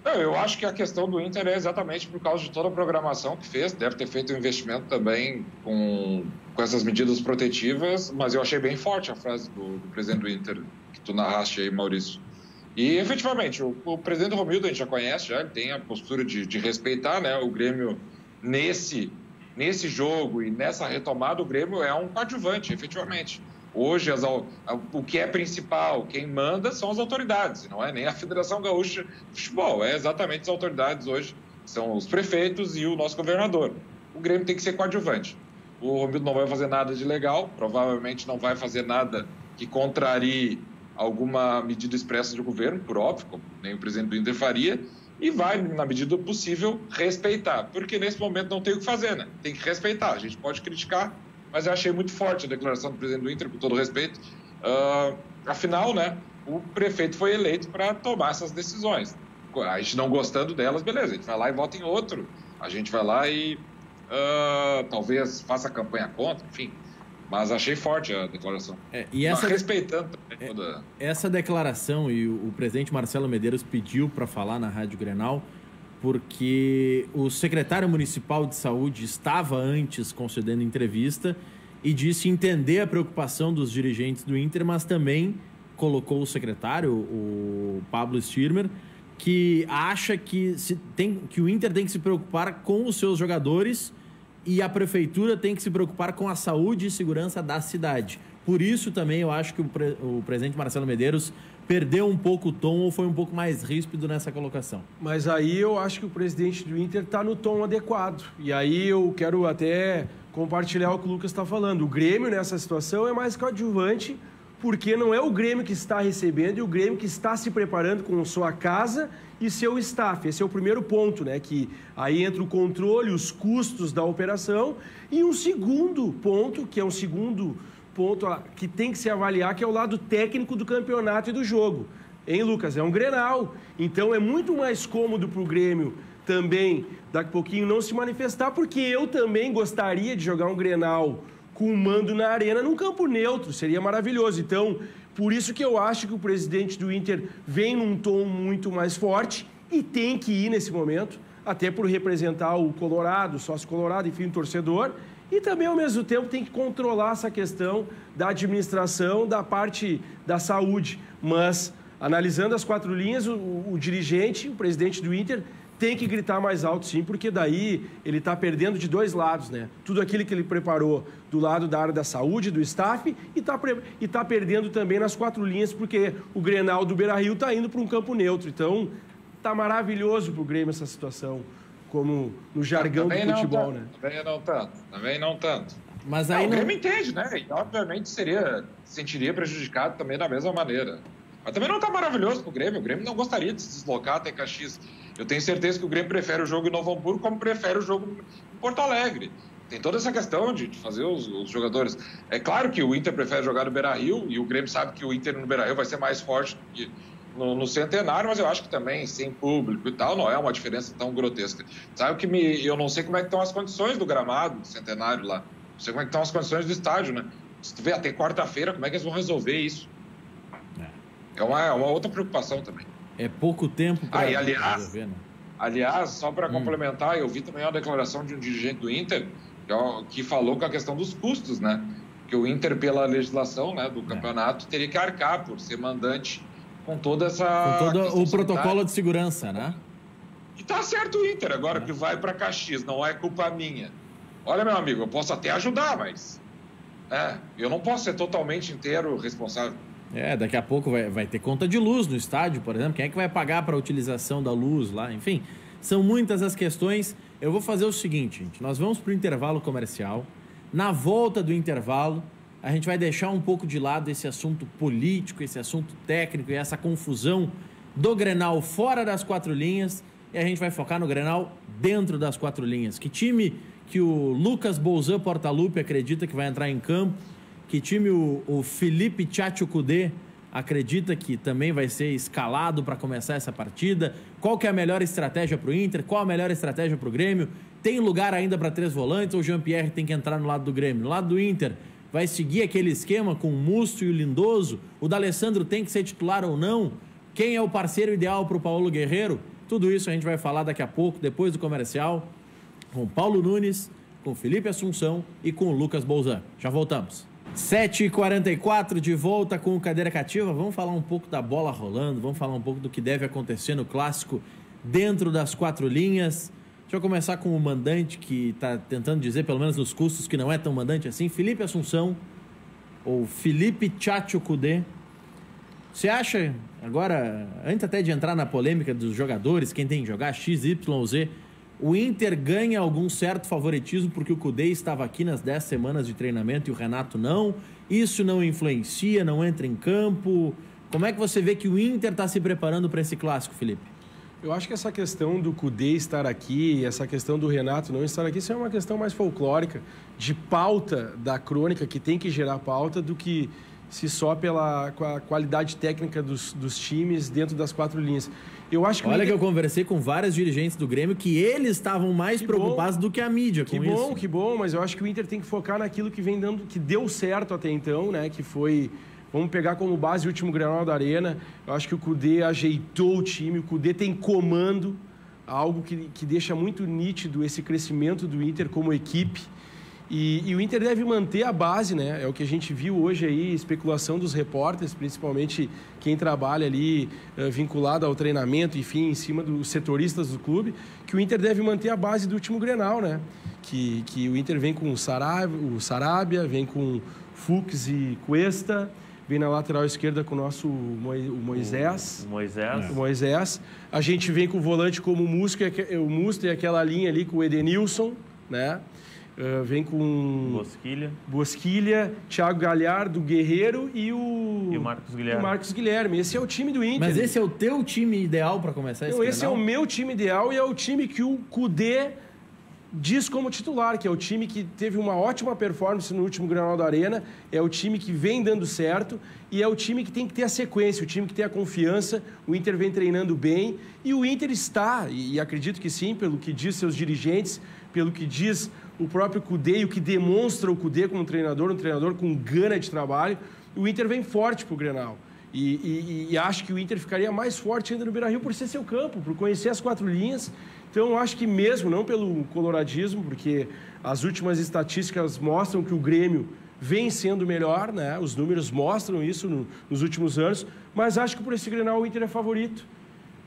Eu acho que a questão do Inter é exatamente por causa de toda a programação que fez. Deve ter feito um investimento também com essas medidas protetivas, mas eu achei bem forte a frase do presidente do Inter, que tu narraste aí, Maurício. E, efetivamente, o presidente Romildo a gente já conhece, ele tem a postura de respeitar, né, o Grêmio nesse jogo e nessa retomada. O Grêmio é um coadjuvante, efetivamente. Hoje, o que é principal, quem manda são as autoridades, não é nem a Federação Gaúcha de Futebol, é exatamente as autoridades hoje, são os prefeitos e o nosso governador. o Grêmio tem que ser coadjuvante. O Romildo não vai fazer nada de legal, provavelmente não vai fazer nada que contrarie alguma medida expressa do governo, por óbvio, como nem o presidente do Inter faria, e vai, na medida do possível, respeitar. Porque nesse momento não tem o que fazer, né? Tem que respeitar. A gente pode criticar, mas eu achei muito forte a declaração do presidente do Inter, com todo respeito. Afinal, né, o prefeito foi eleito para tomar essas decisões. A gente não gostando delas, beleza, a gente vai lá e vota em outro. A gente vai lá e talvez faça campanha contra, enfim. Mas achei forte a declaração. Respeitando também toda... Essa declaração, e o presidente Marcelo Medeiros pediu para falar na Rádio Grenal, porque o secretário municipal de saúde estava antes concedendo entrevista e disse entender a preocupação dos dirigentes do Inter, mas também colocou o secretário, o Pablo Stirmer, que acha que o Inter tem que se preocupar com os seus jogadores e a prefeitura tem que se preocupar com a saúde e segurança da cidade. Por isso também eu acho que o presidente Marcelo Medeiros perdeu um pouco o tom ou foi um pouco mais ríspido nessa colocação. Mas aí eu acho que o presidente do Inter está no tom adequado. E aí eu quero até compartilhar o que o Lucas está falando. O Grêmio nessa situação é mais coadjuvante, porque não é o Grêmio que está recebendo, é o Grêmio que está se preparando com sua casa e seu staff. Esse é o primeiro ponto, né? Que aí entra o controle, os custos da operação. E um segundo ponto, que é um segundo ponto que tem que se avaliar, que é o lado técnico do campeonato e do jogo. Hein, Lucas? É um Grenal. Então é muito mais cômodo para o Grêmio também, daqui a pouquinho, não se manifestar, porque eu também gostaria de jogar um Grenal com o mando na arena num campo neutro, seria maravilhoso. Então, por isso que eu acho que o presidente do Inter vem num tom muito mais forte e tem que ir nesse momento, até por representar o Colorado, o sócio Colorado, enfim, o torcedor, e também, ao mesmo tempo, tem que controlar essa questão da administração, da parte da saúde. Mas, analisando as 4 linhas, o dirigente, o presidente do Inter, tem que gritar mais alto, sim, porque daí ele está perdendo de 2 lados, né? Tudo aquilo que ele preparou do lado da área da saúde, do staff, e tá perdendo também nas 4 linhas, porque o Grenal do Beira-Rio está indo para um campo neutro. Então, tá maravilhoso para o Grêmio essa situação, como no jargão do futebol, né? Também não tanto. Mas aí o Grêmio entende, né? E, obviamente, se sentiria prejudicado também da mesma maneira. Mas também não está maravilhoso para o Grêmio. O Grêmio não gostaria de se deslocar até Caxias. Eu tenho certeza que o Grêmio prefere o jogo em Novo Hamburgo como prefere o jogo em Porto Alegre. Tem toda essa questão de fazer os jogadores... É claro que o Inter prefere jogar no Beira-Rio e o Grêmio sabe que o Inter no Beira-Rio vai ser mais forte do que no Centenário, mas eu acho que também, sem público e tal, não é uma diferença tão grotesca. Sabe que eu não sei como é que estão as condições do gramado do Centenário lá. Não sei como é que estão as condições do estádio, né? Se tu vê até quarta-feira, como é que eles vão resolver isso? É uma outra preocupação também. É pouco tempo para resolver, né? Aliás, só para complementar, eu vi também uma declaração de um dirigente do Inter que falou com a questão dos custos, né? Que o Inter, pela legislação, né, do campeonato, teria que arcar por ser mandante com toda essa... Com todo o protocolo de segurança, né? E tá certo o Inter, agora que vai para Caxias, não é culpa minha. Olha, meu amigo, eu posso até ajudar, mas... eu não posso ser totalmente inteiro responsável. Daqui a pouco vai ter conta de luz no estádio, por exemplo. Quem é que vai pagar para a utilização da luz lá? Enfim, são muitas as questões. Eu vou fazer o seguinte, gente. Nós vamos para o intervalo comercial. Na volta do intervalo, a gente vai deixar um pouco de lado esse assunto político, esse assunto técnico e essa confusão do Grenal fora das 4 linhas. E a gente vai focar no Grenal dentro das 4 linhas. Que time que o Lucas Bolzan Portaluppi acredita que vai entrar em campo? Que time o Felipe Tchatchoukudê acredita que também vai ser escalado para começar essa partida? Qual que é a melhor estratégia para o Inter? Qual a melhor estratégia para o Grêmio? Tem lugar ainda para 3 volantes ou o Jean-Pierre tem que entrar no lado do Grêmio? No lado do Inter, vai seguir aquele esquema com o Musto e o Lindoso? O D'Alessandro tem que ser titular ou não? Quem é o parceiro ideal para o Paulo Guerreiro? Tudo isso a gente vai falar daqui a pouco, depois do comercial, com Paulo Nunes, com Felipe Assunção e com o Lucas Bolzan. Já voltamos. 7h44, de volta com o Cadeira Cativa. Vamos falar um pouco da bola rolando, vamos falar um pouco do que deve acontecer no Clássico dentro das 4 linhas. Deixa eu começar com o mandante, que está tentando dizer, pelo menos nos custos, que não é tão mandante assim. Felipe Assunção, ou Felipe Tchatchoukudê. Você acha, agora, antes até de entrar na polêmica dos jogadores, quem tem que jogar, X, Y ou Z, O Inter ganha algum certo favoritismo porque o Kudê estava aqui nas 10 semanas de treinamento e o Renato não? Isso não influencia, não entra em campo? Como é que você vê que o Inter está se preparando para esse clássico, Felipe? Eu acho que essa questão do Kudê estar aqui, essa questão do Renato não estar aqui, isso é uma questão mais folclórica, de pauta da crônica, que tem que gerar pauta, do que se só pela qualidade técnica dos times dentro das 4 linhas. Eu acho que Olha que eu conversei com vários dirigentes do Grêmio que eles estavam mais preocupados do que a mídia com isso. Que bom, mas eu acho que o Inter tem que focar naquilo que vem dando, que deu certo até então, né? Que foi, vamos pegar como base o último Grenal da Arena. Eu acho que o Kudê ajeitou o time, o Kudê tem comando, algo que deixa muito nítido esse crescimento do Inter como equipe. E o Inter deve manter a base, né? É o que a gente viu hoje aí, especulação dos repórteres, principalmente quem trabalha ali vinculado ao treinamento, enfim, em cima dos setoristas do clube, que o Inter deve manter a base do último Grenal, né? Que o Inter vem com o Sarabia, vem com Fux e Cuesta, vem na lateral esquerda com o nosso Moisés. O Moisés. A gente vem com o volante como o Muster e aquela linha ali com o Edenilson, né? Vem com Bosquilha, Thiago Galhardo, Guerreiro e o Marcos Guilherme. Esse é o time do Inter. Mas esse é o teu time ideal para começar esse Esse é o meu time ideal e é o time que o Kudê diz como titular, que é o time que teve uma ótima performance no último Grenal da Arena, é o time que vem dando certo e é o time que tem que ter a sequência, o time que tem a confiança. O Inter vem treinando bem e o Inter está, e acredito que sim, pelo que diz seus dirigentes, pelo que diz o próprio Kudê e o que demonstra o Kudê como treinador, um treinador com gana de trabalho, o Inter vem forte para o Grenal. E acho que o Inter ficaria mais forte ainda no Beira-Rio por ser seu campo, por conhecer as 4 linhas. Então, eu acho que mesmo, não pelo coloradismo, porque as últimas estatísticas mostram que o Grêmio vem sendo melhor, né? Os números mostram isso nos últimos anos, mas acho que por esse Grenal o Inter é favorito.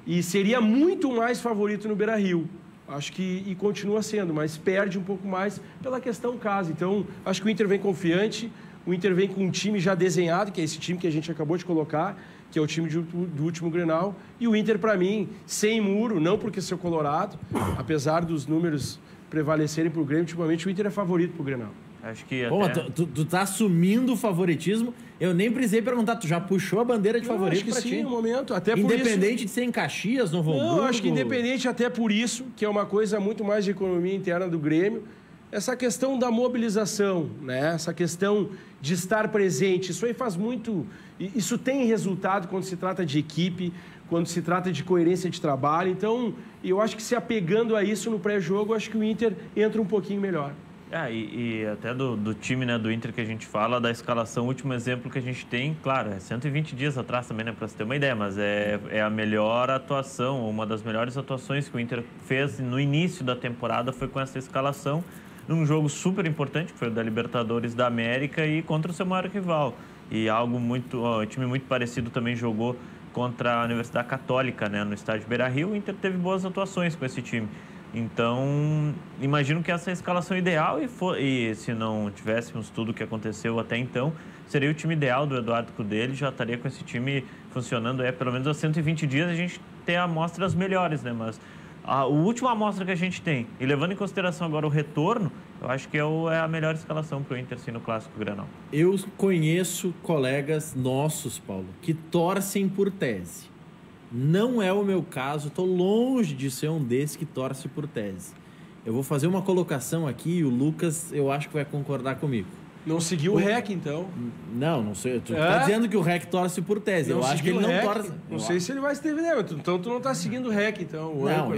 E seria muito mais favorito no Beira-Rio. Acho que e continua sendo, mas perde um pouco mais pela questão casa. Então, acho que o Inter vem confiante, o Inter vem com um time já desenhado, que é esse time que a gente acabou de colocar, que é o time do último Grenal. E o Inter, para mim, sem muro, não porque sou colorado, apesar dos números prevalecerem para o Grêmio, ultimamente o Inter é favorito para o Grenal. Acho que Bom, até... tu tá assumindo o favoritismo. Eu nem precisei perguntar, tu já puxou a bandeira de favorito para ti? Acho que sim, no momento. Até por independente isso... de ser em Caxias, Novo Hamburgo... Não, acho que independente até por isso, que é uma coisa muito mais de economia interna do Grêmio, essa questão da mobilização, né? Essa questão de estar presente, isso aí faz muito... Isso tem resultado quando se trata de equipe, quando se trata de coerência de trabalho. Então, eu acho que se apegando a isso no pré-jogo, acho que o Inter entra um pouquinho melhor. E até do time, né, do Inter que a gente fala, da escalação, o último exemplo que a gente tem, claro, é 120 dias atrás também, né, para você ter uma ideia, mas é a melhor atuação, uma das melhores atuações que o Inter fez no início da temporada foi com essa escalação, num jogo super importante, que foi o da Libertadores da América e contra o seu maior rival. E algo muito, um time muito parecido também jogou contra a Universidade Católica, né, no estádio Beira-Rio. O Inter teve boas atuações com esse time. Então, imagino que essa é a escalação ideal e se não tivéssemos tudo o que aconteceu até então, seria o time ideal do Eduardo Kudê. Ele já estaria com esse time funcionando pelo menos há 120 dias, a gente tem amostras melhores, né? Mas a última amostra que a gente tem, e levando em consideração agora o retorno, eu acho que é a melhor escalação para o Inter, sim, no Clássico Grenal. Eu conheço colegas nossos, Paulo, que torcem por tese. Não é o meu caso, estou longe de ser um desses que torce por tese. Eu vou fazer uma colocação aqui e o Lucas, eu acho que vai concordar comigo. Não seguiu o REC, então? Não sei. Tu tá dizendo que o REC torce por tese. Eu acho que ele não torce. Não sei se ele vai se ter, então tu não tá seguindo o REC, então. Não,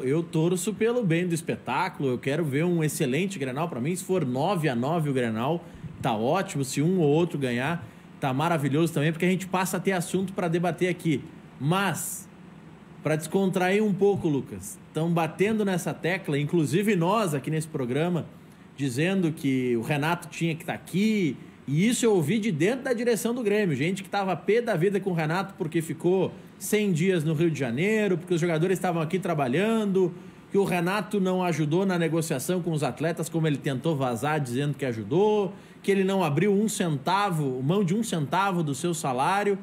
eu torço pelo bem do espetáculo. Eu quero ver um excelente Grenal. Para mim, se for 9-9 o Grenal, tá ótimo. Se um ou outro ganhar, tá maravilhoso também, porque a gente passa a ter assunto para debater aqui. Mas, para descontrair um pouco, Lucas, estão batendo nessa tecla, inclusive nós aqui nesse programa, dizendo que o Renato tinha que estar aqui, e isso eu ouvi de dentro da direção do Grêmio, gente que estava pé da vida com o Renato porque ficou 100 dias no Rio de Janeiro, porque os jogadores estavam aqui trabalhando, que o Renato não ajudou na negociação com os atletas como ele tentou vazar dizendo que ajudou, que ele não abriu mão de um centavo do seu salário,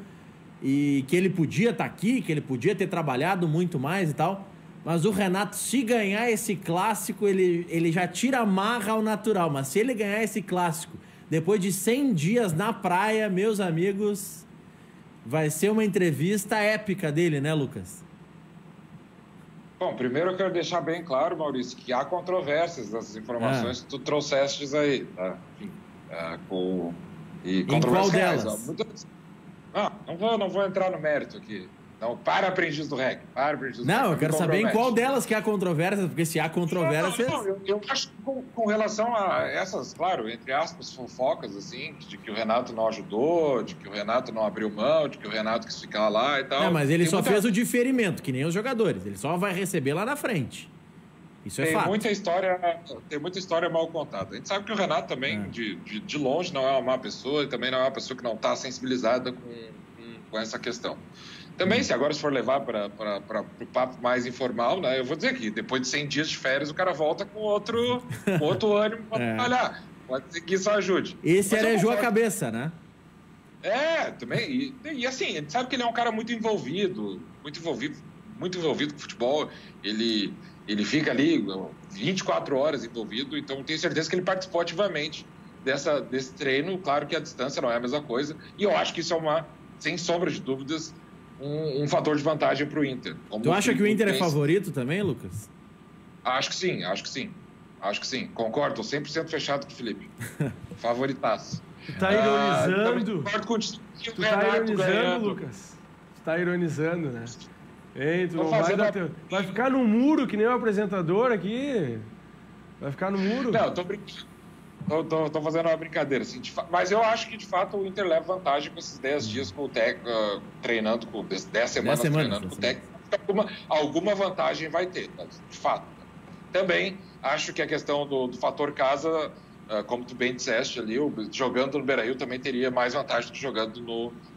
e que ele podia estar aqui, que ele podia ter trabalhado muito mais e tal. Mas o Renato, se ganhar esse clássico, ele já tira a marra ao natural. Mas se ele ganhar esse clássico, depois de 100 dias na praia, meus amigos, vai ser uma entrevista épica dele, né, Lucas? Bom, primeiro eu quero deixar bem claro, Maurício, que há controvérsias das informações que tu trouxestes aí, tá? Enfim, e controvérsias reais. Muitas... Não vou entrar no mérito aqui. Não, para aprendiz do REC. Não, eu quero saber em qual delas que há controvérsias, porque se há controvérsias... Eu acho que com relação a essas, claro, entre aspas, fofocas, assim, de que o Renato não ajudou, de que o Renato não abriu mão, de que o Renato quis ficar lá e tal... Não, mas ele só fez o diferimento, que nem os jogadores. Ele só vai receber lá na frente. Isso é fato. Tem muita história mal contada. A gente sabe que o Renato também, de longe, não é uma má pessoa, e também não é uma pessoa que não está sensibilizada com essa questão. Também, se for levar para o papo mais informal, né, eu vou dizer que depois de 100 dias de férias, o cara volta com outro ânimo para trabalhar. Pode ser que isso ajude. Esse arejou a cabeça, né? Também. E assim, a gente sabe que ele é um cara muito envolvido com o futebol. Ele fica ali 24 horas envolvido, então tenho certeza que ele participou ativamente desse treino. Claro que a distância não é a mesma coisa, e eu acho que isso é sem sombra de dúvidas, um fator de vantagem para o Inter. Tu acha que o Inter é favorito também, Lucas? Acho que sim. Concordo, estou 100% fechado com o Felipe. Favoritaço. Tu tá ironizando? Concordo contigo. Tu tá ironizando, Lucas? Tu tá ironizando, né? Ei, tu não vai ficar no muro que nem o apresentador aqui? Vai ficar no muro? Não, tô brincando. Tô fazendo uma brincadeira, assim, mas eu acho que, de fato, o Inter leva vantagem com esses 10 dias com o técnico treinando, com 10 semanas treinando com o técnico. Alguma vantagem vai ter, de fato. Também acho que a questão do fator casa, como tu bem disseste ali, jogando no Beira-Rio também teria mais vantagem do que jogando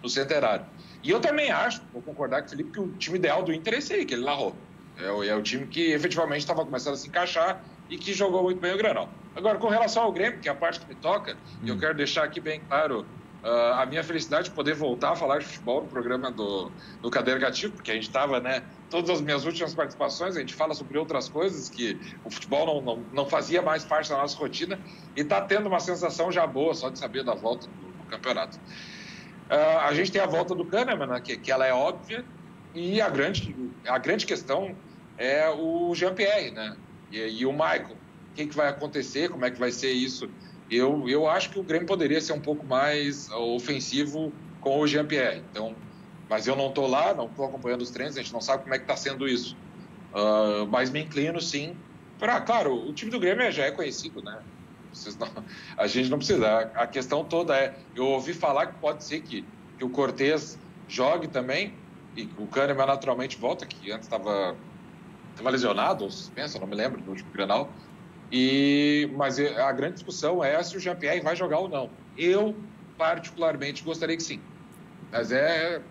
no Centenário. E eu também acho, vou concordar com o Felipe, que o time ideal do Inter é esse aí, que ele narrou. É o time que efetivamente estava começando a se encaixar e que jogou muito bem o Grenal. Agora, com relação ao Grêmio, que é a parte que me toca, e eu quero deixar aqui bem claro a minha felicidade de poder voltar a falar de futebol no programa do Cadeira Cativo, porque a gente estava, né, todas as minhas últimas participações, a gente fala sobre outras coisas que o futebol não fazia mais parte da nossa rotina, e está tendo uma sensação já boa só de saber da volta do campeonato. A gente tem a volta do Kahneman, né, que ela é óbvia, e a grande questão é o Jean-Pierre, né, e o Maicon. O que vai acontecer, como é que vai ser isso? Eu acho que o Grêmio poderia ser um pouco mais ofensivo com o Jean-Pierre. Então, mas eu não estou lá, não estou acompanhando os treinos, a gente não sabe como é que está sendo isso. Mas me inclino, sim. Claro, o time do Grêmio já é conhecido, né? A gente não precisa. A questão toda eu ouvi falar que pode ser que o Cortez jogue também, e o Kahneman naturalmente volta, que antes estava lesionado, ou suspenso, não me lembro, do último Grenal. Mas a grande discussão é se o Jean-Pierre vai jogar ou não. Eu, particularmente, gostaria que sim. Mas é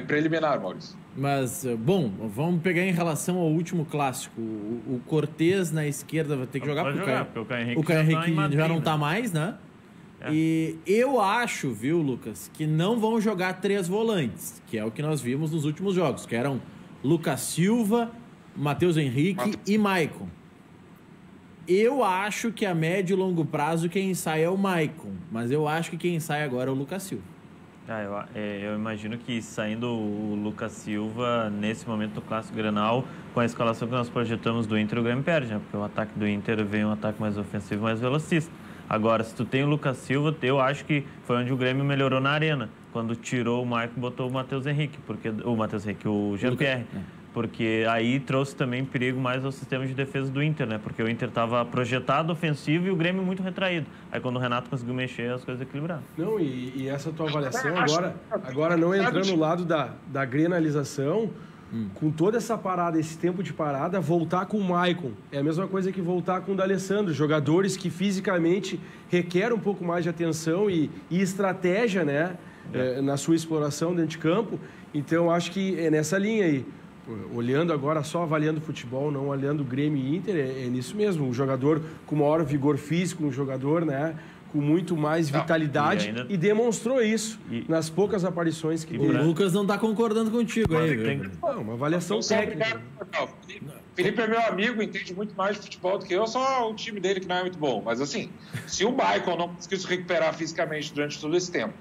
preliminar, Maurício. Mas, bom, vamos pegar em relação ao último clássico. O Cortez na esquerda vai ter que jogar, porque o Caio Henrique já não está mais, né? E eu acho, viu, Lucas, que não vão jogar 3 volantes, que é o que nós vimos nos últimos jogos, que eram Lucas Silva, Matheus Henrique e Maicon. Eu acho que a médio e longo prazo quem sai é o Maicon, mas eu acho que quem sai agora é o Lucas Silva. Eu imagino que saindo o Lucas Silva, nesse momento do Clássico Grenal, com a escalação que nós projetamos do Inter, o Grêmio perde, né? Porque o ataque do Inter vem um ataque mais ofensivo, mais velocista. Agora, se tu tem o Lucas Silva, eu acho que foi onde o Grêmio melhorou na arena, quando tirou o Maicon e botou o Matheus Henrique, o Jean-Pierre. Porque aí trouxe também perigo mais ao sistema de defesa do Inter, né? Porque o Inter estava projetado ofensivo e o Grêmio muito retraído. Aí quando o Renato conseguiu mexer, as coisas equilibraram. Não, e essa tua avaliação agora não entrando no lado da grenalização, com toda essa parada, esse tempo de parada, voltar com o Maicon é a mesma coisa que voltar com o D'Alessandro, jogadores que fisicamente requerem um pouco mais de atenção e estratégia, né? Na sua exploração dentro de campo. Então, acho que é nessa linha aí. Olhando agora, só avaliando futebol, não olhando Grêmio e Inter, é nisso mesmo. Um jogador com maior vigor físico, um jogador, né, com muito mais vitalidade e demonstrou isso nas poucas aparições que O Lucas não está concordando contigo aí, velho. Não, uma avaliação técnica. Felipe é meu amigo, entende muito mais de futebol do que eu, só o time dele que não é muito bom. Mas assim, se o Maicon não conseguiu se recuperar fisicamente durante todo esse tempo,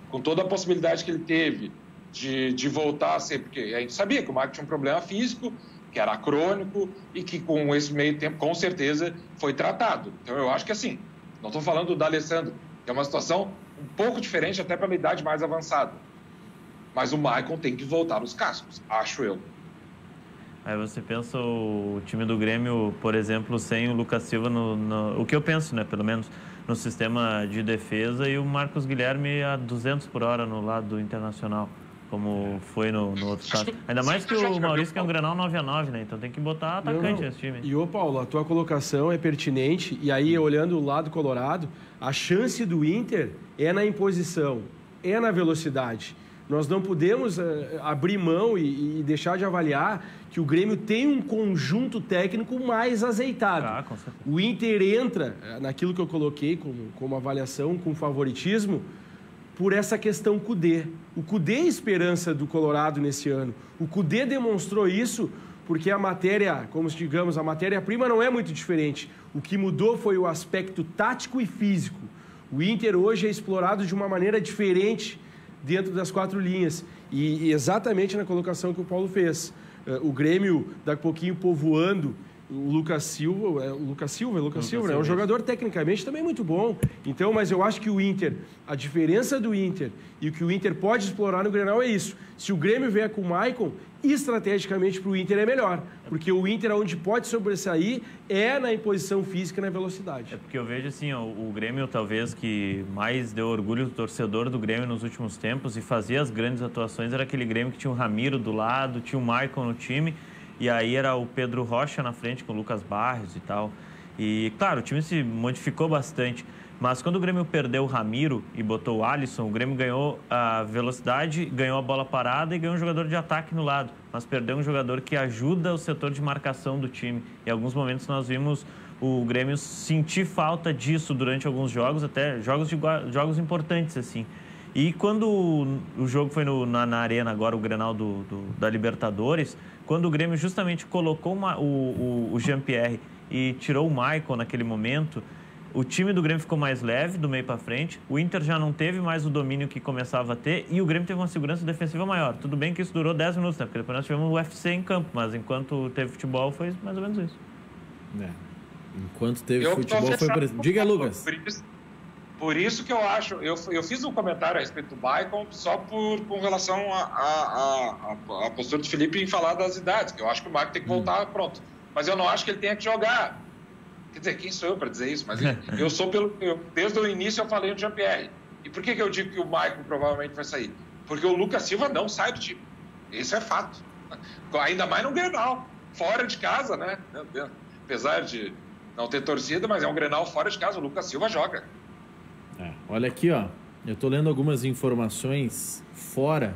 com toda a possibilidade que ele teve de voltar a ser, porque a gente sabia que o Maicon tinha um problema físico, que era crônico e que com esse meio tempo, com certeza, foi tratado. Então eu acho que assim, não estou falando do D'Alessandro, que é uma situação um pouco diferente até para uma idade mais avançada. Mas o Maicon tem que voltar nos cascos, acho eu. Aí você pensa o time do Grêmio, por exemplo, sem o Lucas Silva, o que eu penso, né, pelo menos, no sistema de defesa, e o Marcos Guilherme a 200 por hora no lado do Internacional, como foi no outro caso. Ainda mais que o Maurício que é um Grenal 9-9, né? Então tem que botar atacante nesse time. E, Paulo, a tua colocação é pertinente, e aí, olhando o lado colorado, a chance do Inter é na imposição, é na velocidade. Nós não podemos abrir mão e deixar de avaliar que o Grêmio tem um conjunto técnico mais azeitado. Com certeza. O Inter entra naquilo que eu coloquei como avaliação, com favoritismo, por essa questão Kudê. O Kudê é a esperança do Colorado nesse ano. O Kudê demonstrou isso porque a matéria, como digamos, a matéria-prima não é muito diferente. O que mudou foi o aspecto tático e físico. O Inter hoje é explorado de uma maneira diferente dentro das 4 linhas. E exatamente na colocação que o Paulo fez. O Grêmio, daqui a pouquinho, povoando o Lucas Silva, né? É um jogador tecnicamente também muito bom. Então, mas eu acho que o Inter, a diferença do Inter e o que o Inter pode explorar no Grenal é isso. Se o Grêmio vier com o Maicon, estrategicamente para o Inter é melhor. Porque o Inter, onde pode sobressair, é na imposição física e na velocidade. É porque eu vejo assim, o Grêmio talvez que mais deu orgulho do torcedor do Grêmio nos últimos tempos e fazia as grandes atuações, era aquele Grêmio que tinha o Ramiro do lado, tinha o Maicon no time. E aí era o Pedro Rocha na frente com o Lucas Barrios e tal. E, claro, o time se modificou bastante. Mas quando o Grêmio perdeu o Ramiro e botou o Alisson, o Grêmio ganhou a velocidade, ganhou a bola parada e ganhou um jogador de ataque no lado. Mas perdeu um jogador que ajuda o setor de marcação do time. Em alguns momentos nós vimos o Grêmio sentir falta disso durante alguns jogos, até jogos importantes, assim. E quando o jogo foi na Arena, agora o Grenal da Libertadores, quando o Grêmio justamente colocou o Jean-Pierre e tirou o Maicon naquele momento, o time do Grêmio ficou mais leve do meio para frente, o Inter já não teve mais o domínio que começava a ter e o Grêmio teve uma segurança defensiva maior. Tudo bem que isso durou 10 minutos, né? Porque depois nós tivemos o UFC em campo, mas enquanto teve futebol foi mais ou menos isso. Enquanto teve futebol foi por isso. Diga, Lucas. Por isso que eu acho, eu fiz um comentário a respeito do Maicon só com relação à postura do Felipe em falar das idades, que eu acho que o Maicon tem que voltar pronto. Mas eu não acho que ele tenha que jogar. Quer dizer, quem sou eu para dizer isso? Mas desde o início eu falei do Jean-Pierre. E por que eu digo que o Maicon provavelmente vai sair? Porque o Lucas Silva não sai do time. Isso é fato. Ainda mais no Grenal, fora de casa, né? Meu Deus. Apesar de não ter torcida, mas é um Grenal fora de casa, o Lucas Silva joga. Olha aqui, ó. Eu tô lendo algumas informações fora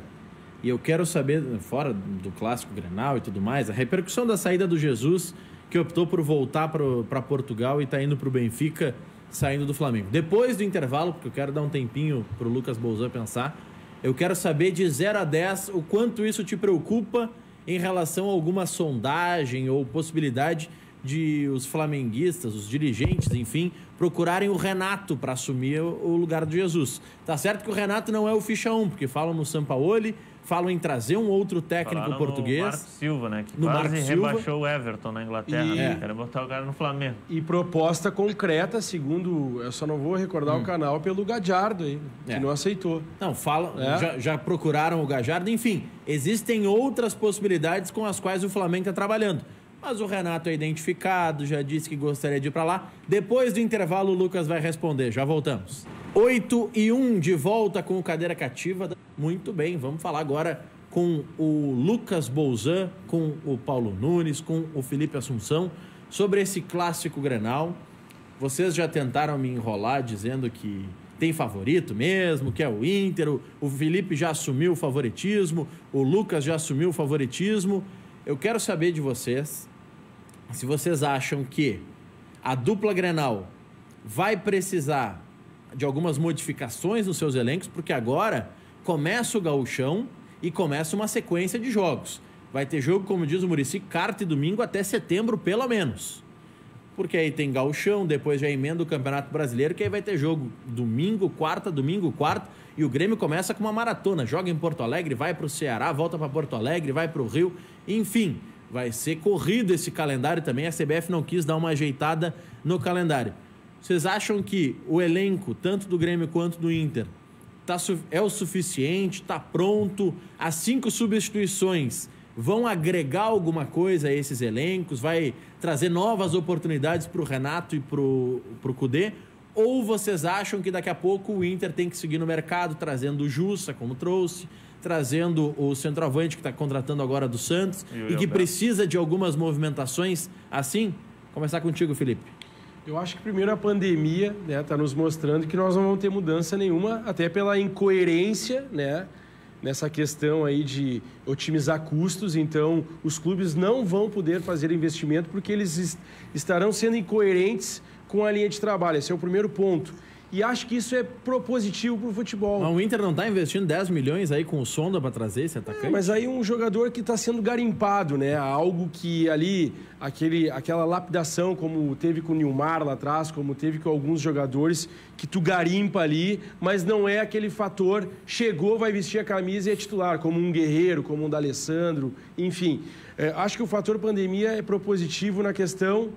e eu quero saber, fora do clássico Grenal e tudo mais, a repercussão da saída do Jesus, que optou por voltar para Portugal e tá indo pro Benfica, saindo do Flamengo. Depois do intervalo, porque eu quero dar um tempinho pro Lucas Bolzan pensar, eu quero saber de 0 a 10 o quanto isso te preocupa em relação a alguma sondagem ou possibilidade de os flamenguistas, os dirigentes, enfim, procurarem o Renato para assumir o lugar do Jesus. Tá certo que o Renato não é o ficha 1, porque falam no Sampaoli, falam em trazer um outro técnico português. No Marco Silva, né? Que no quase Marco Silva. Rebaixou o Everton na Inglaterra. Né? Querem botar o cara no Flamengo. E proposta concreta, segundo, eu só não vou recordar o canal, pelo Gadiardo aí, que não aceitou. Não, falam, já procuraram o Gadiardo. Enfim, existem outras possibilidades com as quais o Flamengo está trabalhando. Mas o Renato é identificado, já disse que gostaria de ir para lá. Depois do intervalo, o Lucas vai responder. Já voltamos. 8-1 de volta com o Cadeira Cativa. Muito bem, vamos falar agora com o Lucas Bolzan, com o Paulo Nunes, com o Felipe Assunção, sobre esse clássico Grenal. Vocês já tentaram me enrolar dizendo que tem favorito mesmo, que é o Inter. O Felipe já assumiu o favoritismo, o Lucas já assumiu o favoritismo. Eu quero saber de vocês se vocês acham que a dupla Grenal vai precisar de algumas modificações nos seus elencos, porque agora começa o Gauchão e começa uma sequência de jogos. Vai ter jogo, como diz o Muricy, quarta e domingo até setembro, pelo menos. Porque aí tem Gauchão, depois já emenda o Campeonato Brasileiro, que aí vai ter jogo domingo, quarta, e o Grêmio começa com uma maratona. Joga em Porto Alegre, vai para o Ceará, volta para Porto Alegre, vai para o Rio, enfim, vai ser corrido esse calendário também. A CBF não quis dar uma ajeitada no calendário. Vocês acham que o elenco, tanto do Grêmio quanto do Inter, é o suficiente, está pronto? As 5 substituições vão agregar alguma coisa a esses elencos? Vai trazer novas oportunidades para o Renato e para o Kudê? Ou vocês acham que daqui a pouco o Inter tem que seguir no mercado, trazendo o Jussa, como trouxe, trazendo o centroavante que está contratando agora do Santos e que precisa de algumas movimentações assim? Começar contigo, Felipe. Eu acho que primeiro a pandemia está nos mostrando que nós não vamos ter mudança nenhuma, até pela incoerência, né, nessa questão aí de otimizar custos. Então, os clubes não vão poder fazer investimento porque eles estarão sendo incoerentes com a linha de trabalho. Esse é o primeiro ponto. E acho que isso é propositivo para o futebol. Mas o Inter não está investindo 10 milhões aí com o Sonda para trazer esse atacante? Mas aí um jogador que está sendo garimpado, né? Algo que ali, aquela lapidação, como teve com o Nilmar lá atrás, como teve com alguns jogadores, que tu garimpa ali, mas não é aquele fator, chegou, vai vestir a camisa e é titular, como um Guerreiro, como um D'Alessandro, enfim. Acho que o fator pandemia é propositivo na questão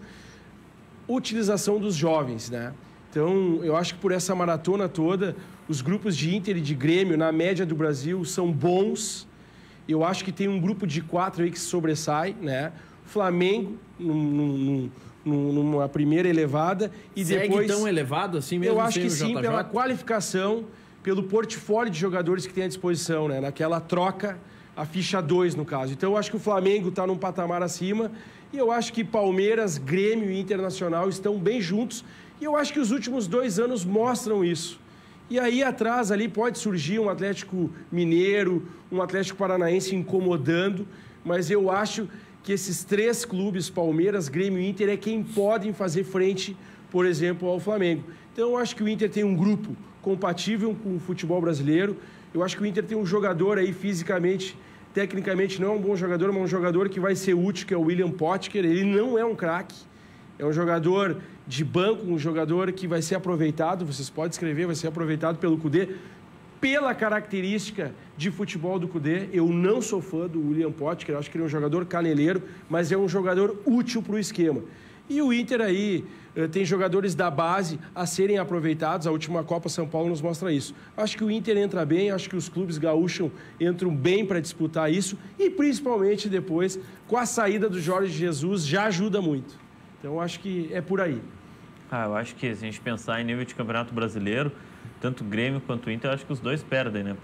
utilização dos jovens, né? Então, eu acho que por essa maratona toda, os grupos de Inter e de Grêmio, na média do Brasil, são bons. Eu acho que tem um grupo de 4 aí que se sobressai, né? Flamengo, numa primeira elevada. E segue depois tão elevado assim mesmo? Eu acho que sim, pela qualificação, pelo portfólio de jogadores que tem à disposição, né? Naquela troca, a ficha 2, no caso. Então, eu acho que o Flamengo está num patamar acima. E eu acho que Palmeiras, Grêmio e Internacional estão bem juntos. E eu acho que os últimos 2 anos mostram isso. E aí atrás ali pode surgir um Atlético Mineiro, um Atlético Paranaense incomodando, mas eu acho que esses 3 clubes, Palmeiras, Grêmio e Inter, é quem podem fazer frente, por exemplo, ao Flamengo. Então eu acho que o Inter tem um grupo compatível com o futebol brasileiro. Eu acho que o Inter tem um jogador aí fisicamente, tecnicamente não é um bom jogador, mas um jogador que vai ser útil, que é o William Potker. Ele não é um craque. É um jogador de banco, um jogador que vai ser aproveitado, vocês podem escrever, vai ser aproveitado pelo Kudê, pela característica de futebol do Kudê. Eu não sou fã do William Potker, acho que ele é um jogador caneleiro, mas é um jogador útil para o esquema. E o Inter aí tem jogadores da base a serem aproveitados, a última Copa São Paulo nos mostra isso. Acho que o Inter entra bem, acho que os clubes gaúchos entram bem para disputar isso, e principalmente depois, com a saída do Jorge Jesus, já ajuda muito. Então, acho que é por aí. Eu acho que se a gente pensar em nível de Campeonato Brasileiro, tanto o Grêmio quanto o Inter, eu acho que os dois perdem, né?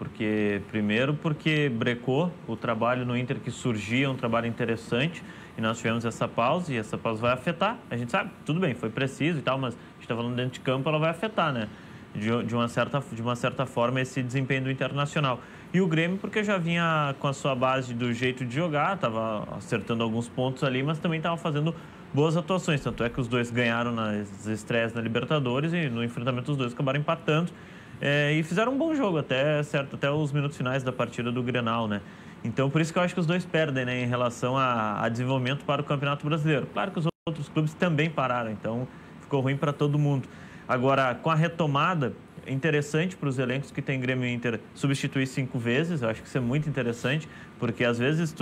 Primeiro porque brecou o trabalho no Inter que surgia, um trabalho interessante, e nós tivemos essa pausa, e essa pausa vai afetar. A gente sabe, tudo bem, foi preciso e tal, mas a gente está falando dentro de campo, ela vai afetar, né? De uma certa forma, esse desempenho do Internacional. E o Grêmio, porque já vinha com a sua base do jeito de jogar, estava acertando alguns pontos ali, mas também estava fazendo boas atuações, tanto é que os dois ganharam nas estreias na Libertadores e no enfrentamento os dois acabaram empatando e fizeram um bom jogo até os minutos finais da partida do Grenal, né? Então, por isso que eu acho que os dois perdem, né, em relação a desenvolvimento para o Campeonato Brasileiro. Claro que os outros clubes também pararam, então ficou ruim para todo mundo. Agora, com a retomada, é interessante para os elencos que tem Grêmio e Inter substituir 5 vezes. Eu acho que isso é muito interessante, porque às vezes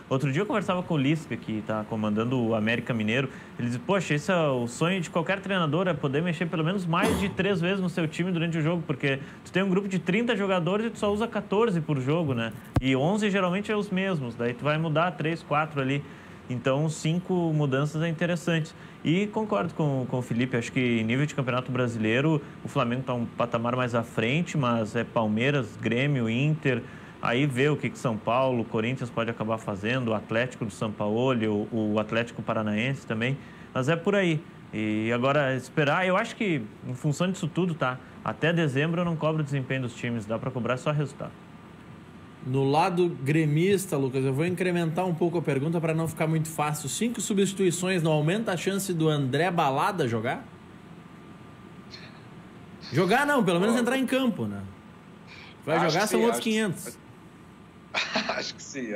Outro dia eu conversava com o Lisca, que está comandando o América Mineiro. Ele diz, poxa, esse é o sonho de qualquer treinador, é poder mexer pelo menos mais de 3 vezes no seu time durante o jogo, porque tu tem um grupo de 30 jogadores e tu só usa 14 por jogo, né? E 11 geralmente é os mesmos, daí tu vai mudar 3, 4 ali. Então, 5 mudanças é interessante. E concordo com o Felipe, acho que em nível de Campeonato Brasileiro, o Flamengo está um patamar mais à frente, mas é Palmeiras, Grêmio, Inter, aí vê o que São Paulo, Corinthians pode acabar fazendo, o Atlético do São Paulo, o Atlético Paranaense também, mas é por aí. E agora, esperar, eu acho que em função disso tudo, tá? Até dezembro eu não cobro o desempenho dos times, dá para cobrar só resultado. No lado gremista, Lucas, eu vou incrementar um pouco a pergunta para não ficar muito fácil. 5 substituições não aumenta a chance do André Balada jogar? Jogar não, pelo menos entrar em campo, né? Vai jogar, são outros 500. Acho que sim.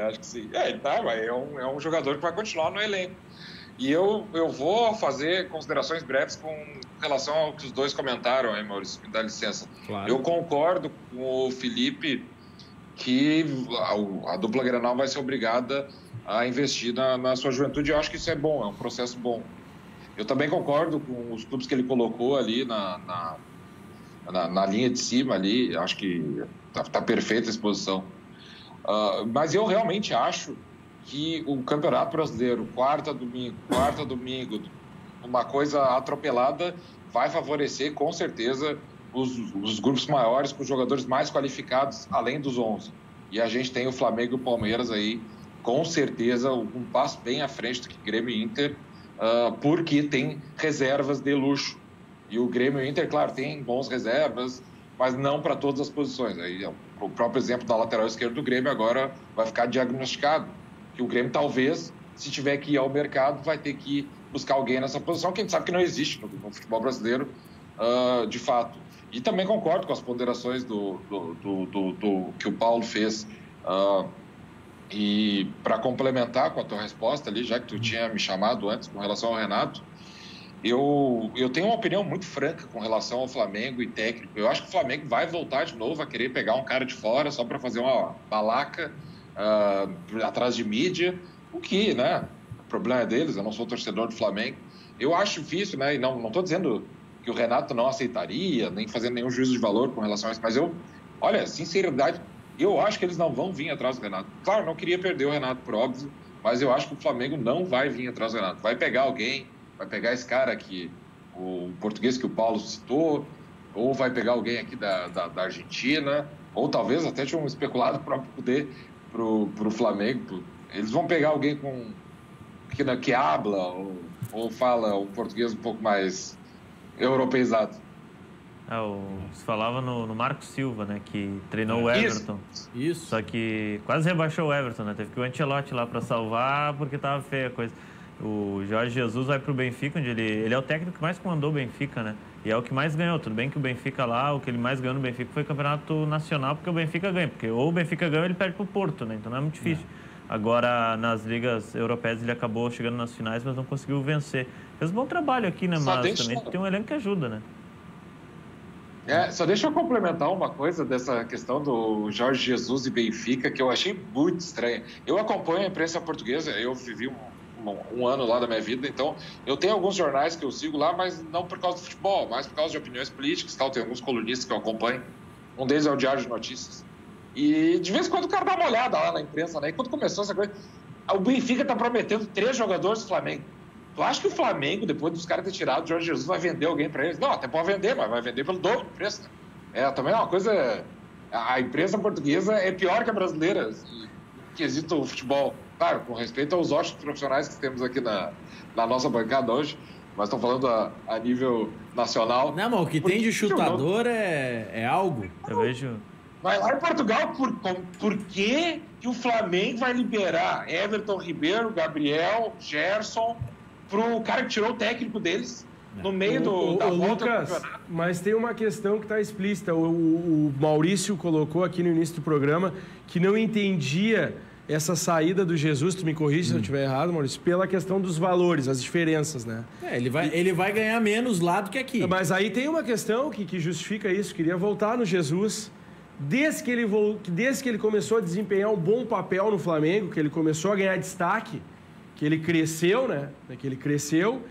Mas é um jogador que vai continuar no elenco. E eu vou fazer considerações breves com relação ao que os dois comentaram aí, Maurício, me dá licença. Claro. Eu concordo com o Felipe que a dupla Grenal vai ser obrigada a investir na sua juventude. Eu acho que isso é bom, é um processo bom. Eu também concordo com os clubes que ele colocou ali na linha de cima ali. Acho que tá perfeita a exposição. Mas eu realmente acho que o Campeonato Brasileiro, quarta, domingo, uma coisa atropelada, vai favorecer com certeza os grupos maiores, com os jogadores mais qualificados, além dos 11. E a gente tem o Flamengo e o Palmeiras aí, com certeza, um passo bem à frente do que Grêmio e Inter, porque tem reservas de luxo. E o Grêmio e o Inter, claro, tem bons reservas, mas não para todas as posições. Aí, o próprio exemplo da lateral esquerda do Grêmio agora vai ficar diagnosticado. Que o Grêmio, talvez, se tiver que ir ao mercado, vai ter que buscar alguém nessa posição, que a gente sabe que não existe no futebol brasileiro, de fato. E também concordo com as ponderações do que o Paulo fez. E para complementar com a tua resposta ali, já que tu tinha me chamado antes com relação ao Renato, eu tenho uma opinião muito franca com relação ao Flamengo e técnico. Eu acho que o Flamengo vai voltar de novo a querer pegar um cara de fora só para fazer uma balaca atrás de mídia, o que, né? O problema é deles, eu não sou torcedor do Flamengo. Eu acho difícil, né? E não estou dizendo que o Renato não aceitaria, nem fazendo nenhum juízo de valor com relação a isso, mas olha, sinceridade, eu acho que eles não vão vir atrás do Renato. Claro, não queria perder o Renato, por óbvio, mas eu acho que o Flamengo não vai vir atrás do Renato. Vai pegar alguém, vai pegar esse cara aqui, o português que o Paulo citou, ou vai pegar alguém aqui da Argentina, ou talvez até tinha um especulado para poder pro Flamengo. Eles vão pegar alguém que habla ou fala um português um pouco mais europeizado. Se falava no Marco Silva, né, que treinou o Everton. Isso. Só que quase rebaixou o Everton, né? Teve que o Ancelotti lá para salvar porque tava feia a coisa. O Jorge Jesus vai pro Benfica, onde ele é o técnico que mais comandou o Benfica, né? E é o que mais ganhou. Tudo bem que o Benfica lá, o que ele mais ganhou no Benfica foi o campeonato nacional, porque o Benfica ganha. Porque ou o Benfica ganha ou ele perde pro Porto, né? Então não é muito difícil. Agora, nas ligas europeias, ele acabou chegando nas finais, mas não conseguiu vencer. Fez um bom trabalho aqui, né? Mas também tem um elenco que ajuda, né? Só deixa eu complementar uma coisa dessa questão do Jorge Jesus e Benfica, que eu achei muito estranha. Eu acompanho a imprensa portuguesa, eu vivi um ano lá da minha vida, então eu tenho alguns jornais que eu sigo lá, mas não por causa do futebol, mas por causa de opiniões políticas e tal. Tem alguns colunistas que eu acompanho, um deles é o Diário de Notícias, e de vez em quando o cara dá uma olhada lá na imprensa, né? E quando começou essa coisa, o Benfica tá prometendo 3 jogadores do Flamengo. Tu acha que o Flamengo, depois dos caras ter tirado o Jorge Jesus, vai vender alguém para eles? Não, até pode vender, mas vai vender pelo dobro do preço, né? Também é uma coisa... A imprensa portuguesa é pior que a brasileira, quesito futebol. Claro, com respeito aos ótimos profissionais que temos aqui na nossa bancada hoje, mas estão falando a nível nacional. Não, mas o que tem de chutador é algo. Eu vejo... Vai lá em Portugal, por que o Flamengo vai liberar Everton Ribeiro, Gabriel, Gerson, pro cara que tirou o técnico deles no meio da volta do campeonato? Mas tem uma questão que está explícita. O Maurício colocou aqui no início do programa que não entendia essa saída do Jesus, tu me corrige se eu estiver errado, Maurício, pela questão dos valores, as diferenças, né? Ele vai ganhar menos lá do que aqui. Mas aí tem uma questão que justifica isso. Queria voltar no Jesus. Desde que ele começou a desempenhar um bom papel no Flamengo, que ele começou a ganhar destaque, que ele cresceu, né? Que ele cresceu,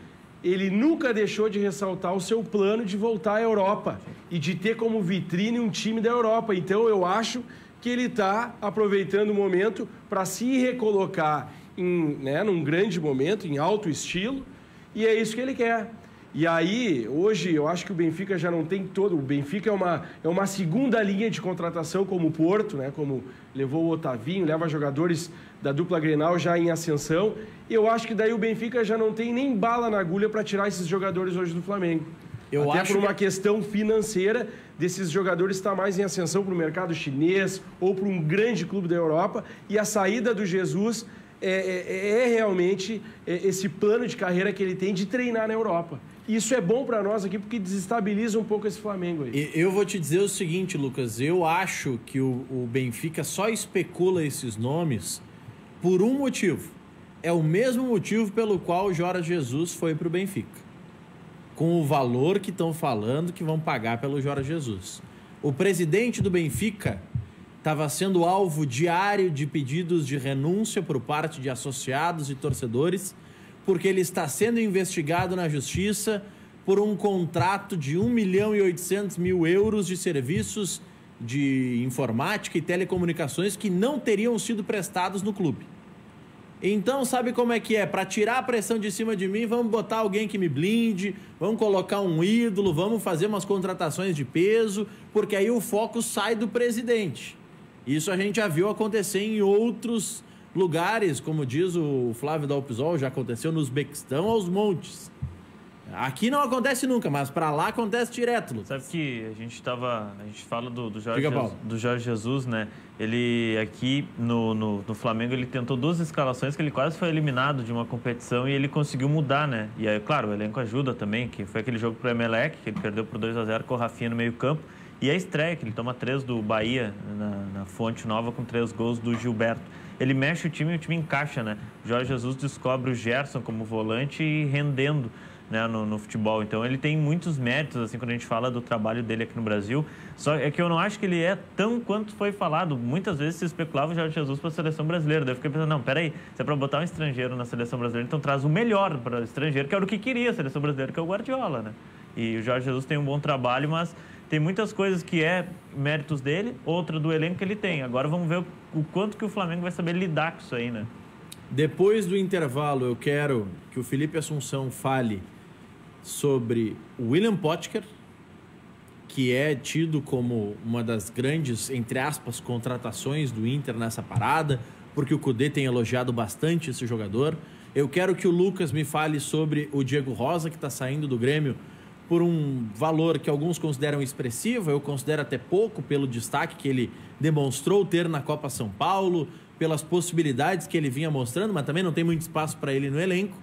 ele nunca deixou de ressaltar o seu plano de voltar à Europa e de ter como vitrine um time da Europa. Então, eu acho que ele está aproveitando o momento para se recolocar num grande momento, em alto estilo, e é isso que ele quer. E aí, hoje, eu acho que o Benfica já não tem todo... O Benfica é uma segunda linha de contratação como o Porto, né? Como levou o Otavinho, leva jogadores da dupla Grenal já em ascensão. E eu acho que daí o Benfica já não tem nem bala na agulha para tirar esses jogadores hoje do Flamengo. Até por uma questão financeira desses jogadores estar mais em ascensão para o mercado chinês ou para um grande clube da Europa. E a saída do Jesus é realmente esse plano de carreira que ele tem de treinar na Europa. isso é bom para nós aqui porque desestabiliza um pouco esse Flamengo aí. Eu vou te dizer o seguinte, Lucas, eu acho que o Benfica só especula esses nomes por um motivo. É o mesmo motivo pelo qual o Jorge Jesus foi para o Benfica. Com o valor que estão falando que vão pagar pelo Jorge Jesus. O presidente do Benfica estava sendo alvo diário de pedidos de renúncia por parte de associados e torcedores, porque ele está sendo investigado na justiça por um contrato de 1.800.000 euros de serviços de informática e telecomunicações que não teriam sido prestados no clube. Então, sabe como é que é? Para tirar a pressão de cima de mim, vamos botar alguém que me blinde, vamos colocar um ídolo, vamos fazer umas contratações de peso, porque aí o foco sai do presidente. Isso a gente já viu acontecer em outros lugares, como diz o Flávio Dalpisol, já aconteceu no Uzbequistão aos montes. Aqui não acontece nunca, mas para lá acontece direto, Lucas. Sabe que a gente fala do Jorge Jesus, né? Ele aqui no Flamengo, ele tentou 2 escalações que ele quase foi eliminado de uma competição e ele conseguiu mudar, né? E aí, claro, o elenco ajuda também, que foi aquele jogo pro Emelec, que ele perdeu por 2-0 com o Rafinha no meio-campo. E a estreia, que ele toma 3 do Bahia na Fonte Nova com 3 gols do Gilberto. Ele mexe o time e o time encaixa, né? O Jorge Jesus descobre o Gerson como volante e rendendo, né, no futebol. Então ele tem muitos méritos, assim, quando a gente fala do trabalho dele aqui no Brasil. Só é que eu não acho que ele é tão quanto foi falado. Muitas vezes se especulava o Jorge Jesus para a seleção brasileira. Daí eu fiquei pensando, não, peraí, se é para botar um estrangeiro na seleção brasileira, então traz o melhor para o estrangeiro, que era o que queria a seleção brasileira, que é o Guardiola, né? E o Jorge Jesus tem um bom trabalho, mas tem muitas coisas que é méritos dele, outra do elenco que ele tem. Agora vamos ver o quanto que o Flamengo vai saber lidar com isso aí, né? Depois do intervalo, eu quero que o Felipe Assunção fale sobre o William Potker, que é tido como uma das grandes, entre aspas, contratações do Inter nessa parada, porque o Cudê tem elogiado bastante esse jogador. Eu quero que o Lucas me fale sobre o Diego Rosa, que está saindo do Grêmio por um valor que alguns consideram expressivo, eu considero até pouco, pelo destaque que ele demonstrou ter na Copa São Paulo, pelas possibilidades que ele vinha mostrando, mas também não tem muito espaço para ele no elenco.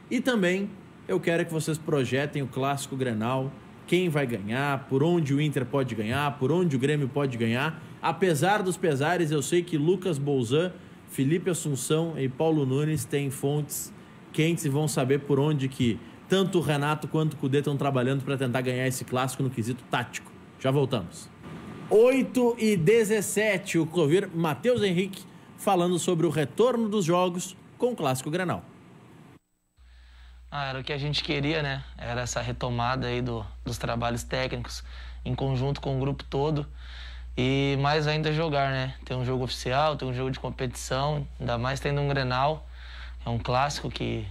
E também eu quero que vocês projetem o Clássico Grenal, quem vai ganhar, por onde o Inter pode ganhar, por onde o Grêmio pode ganhar. Apesar dos pesares, eu sei que Lucas Bolzan, Felipe Assunção e Paulo Nunes têm fontes quentes e vão saber por onde que tanto o Renato quanto o Cudê estão trabalhando para tentar ganhar esse clássico no quesito tático. Já voltamos. 8h17, o Clovir Matheus Henrique falando sobre o retorno dos jogos com o Clássico Grenal. Era o que a gente queria, né? Era essa retomada aí dos trabalhos técnicos em conjunto com o grupo todo. E mais ainda jogar, né? Tem um jogo oficial, tem um jogo de competição, ainda mais tendo um Grenal. É um clássico que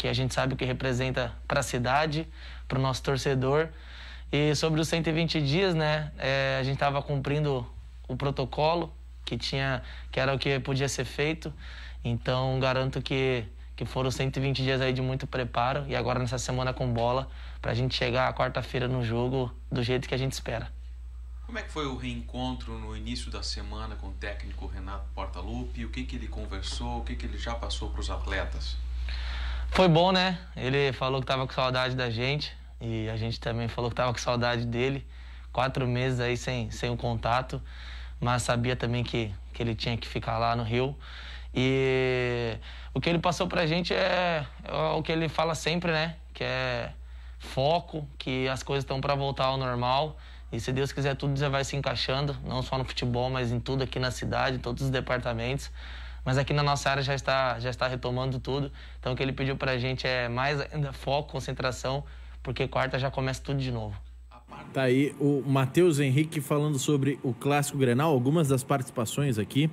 a gente sabe o que representa para a cidade, para o nosso torcedor. E sobre os 120 dias, né, a gente estava cumprindo o protocolo que era o que podia ser feito. Então, garanto que foram 120 dias aí de muito preparo e agora nessa semana com bola para a gente chegar à quarta-feira no jogo do jeito que a gente espera. Como é que foi o reencontro no início da semana com o técnico Renato Portaluppi? O que ele conversou, o que ele já passou para os atletas? Foi bom, né? Ele falou que estava com saudade da gente e a gente também falou que estava com saudade dele. 4 meses aí sem o contato, mas sabia também que ele tinha que ficar lá no Rio. E o que ele passou pra gente é o que ele fala sempre, né? Que é foco, que as coisas estão para voltar ao normal. E se Deus quiser, tudo já vai se encaixando, não só no futebol, mas em tudo aqui na cidade, em todos os departamentos. Mas aqui na nossa área já está retomando tudo. Então o que ele pediu pra gente é mais ainda foco, concentração, porque quarta já começa tudo de novo. Tá aí o Matheus Henrique falando sobre o Clássico Grenal, algumas das participações aqui.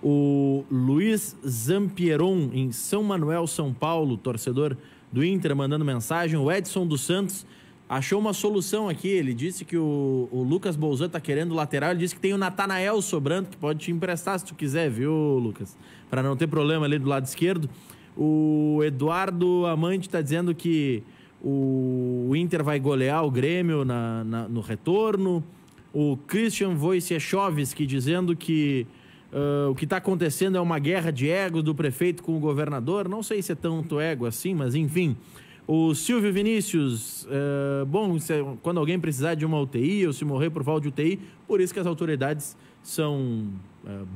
O Luiz Zampieron, em São Manuel, São Paulo, torcedor do Inter, mandando mensagem. O Edson dos Santos achou uma solução aqui. Ele disse que o Lucas Bolzan tá querendo lateral. Ele disse que tem o Natanael sobrando, que pode te emprestar se tu quiser, viu, Lucas? Para não ter problema ali do lado esquerdo. O Eduardo Amante tá dizendo que o Inter vai golear o Grêmio no retorno. O Christian Wojciechowski dizendo que o que está acontecendo é uma guerra de ego do prefeito com o governador. Não sei se é tanto ego assim, mas enfim. O Silvio Vinícius, quando alguém precisar de uma UTI ou se morrer por falta de UTI, por isso que as autoridades são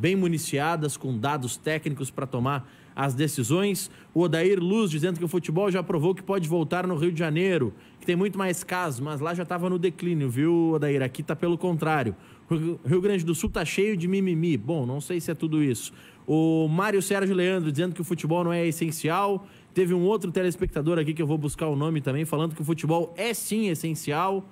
bem municiadas com dados técnicos para tomar as decisões. O Odair Luz dizendo que o futebol já provou que pode voltar no Rio de Janeiro, que tem muito mais casos, mas lá já estava no declínio, viu, Odair? Aqui está pelo contrário. O Rio Grande do Sul está cheio de mimimi. Bom, não sei se é tudo isso. O Mário Sérgio Leandro dizendo que o futebol não é essencial. Teve um outro telespectador aqui que eu vou buscar o nome também, falando que o futebol é sim essencial.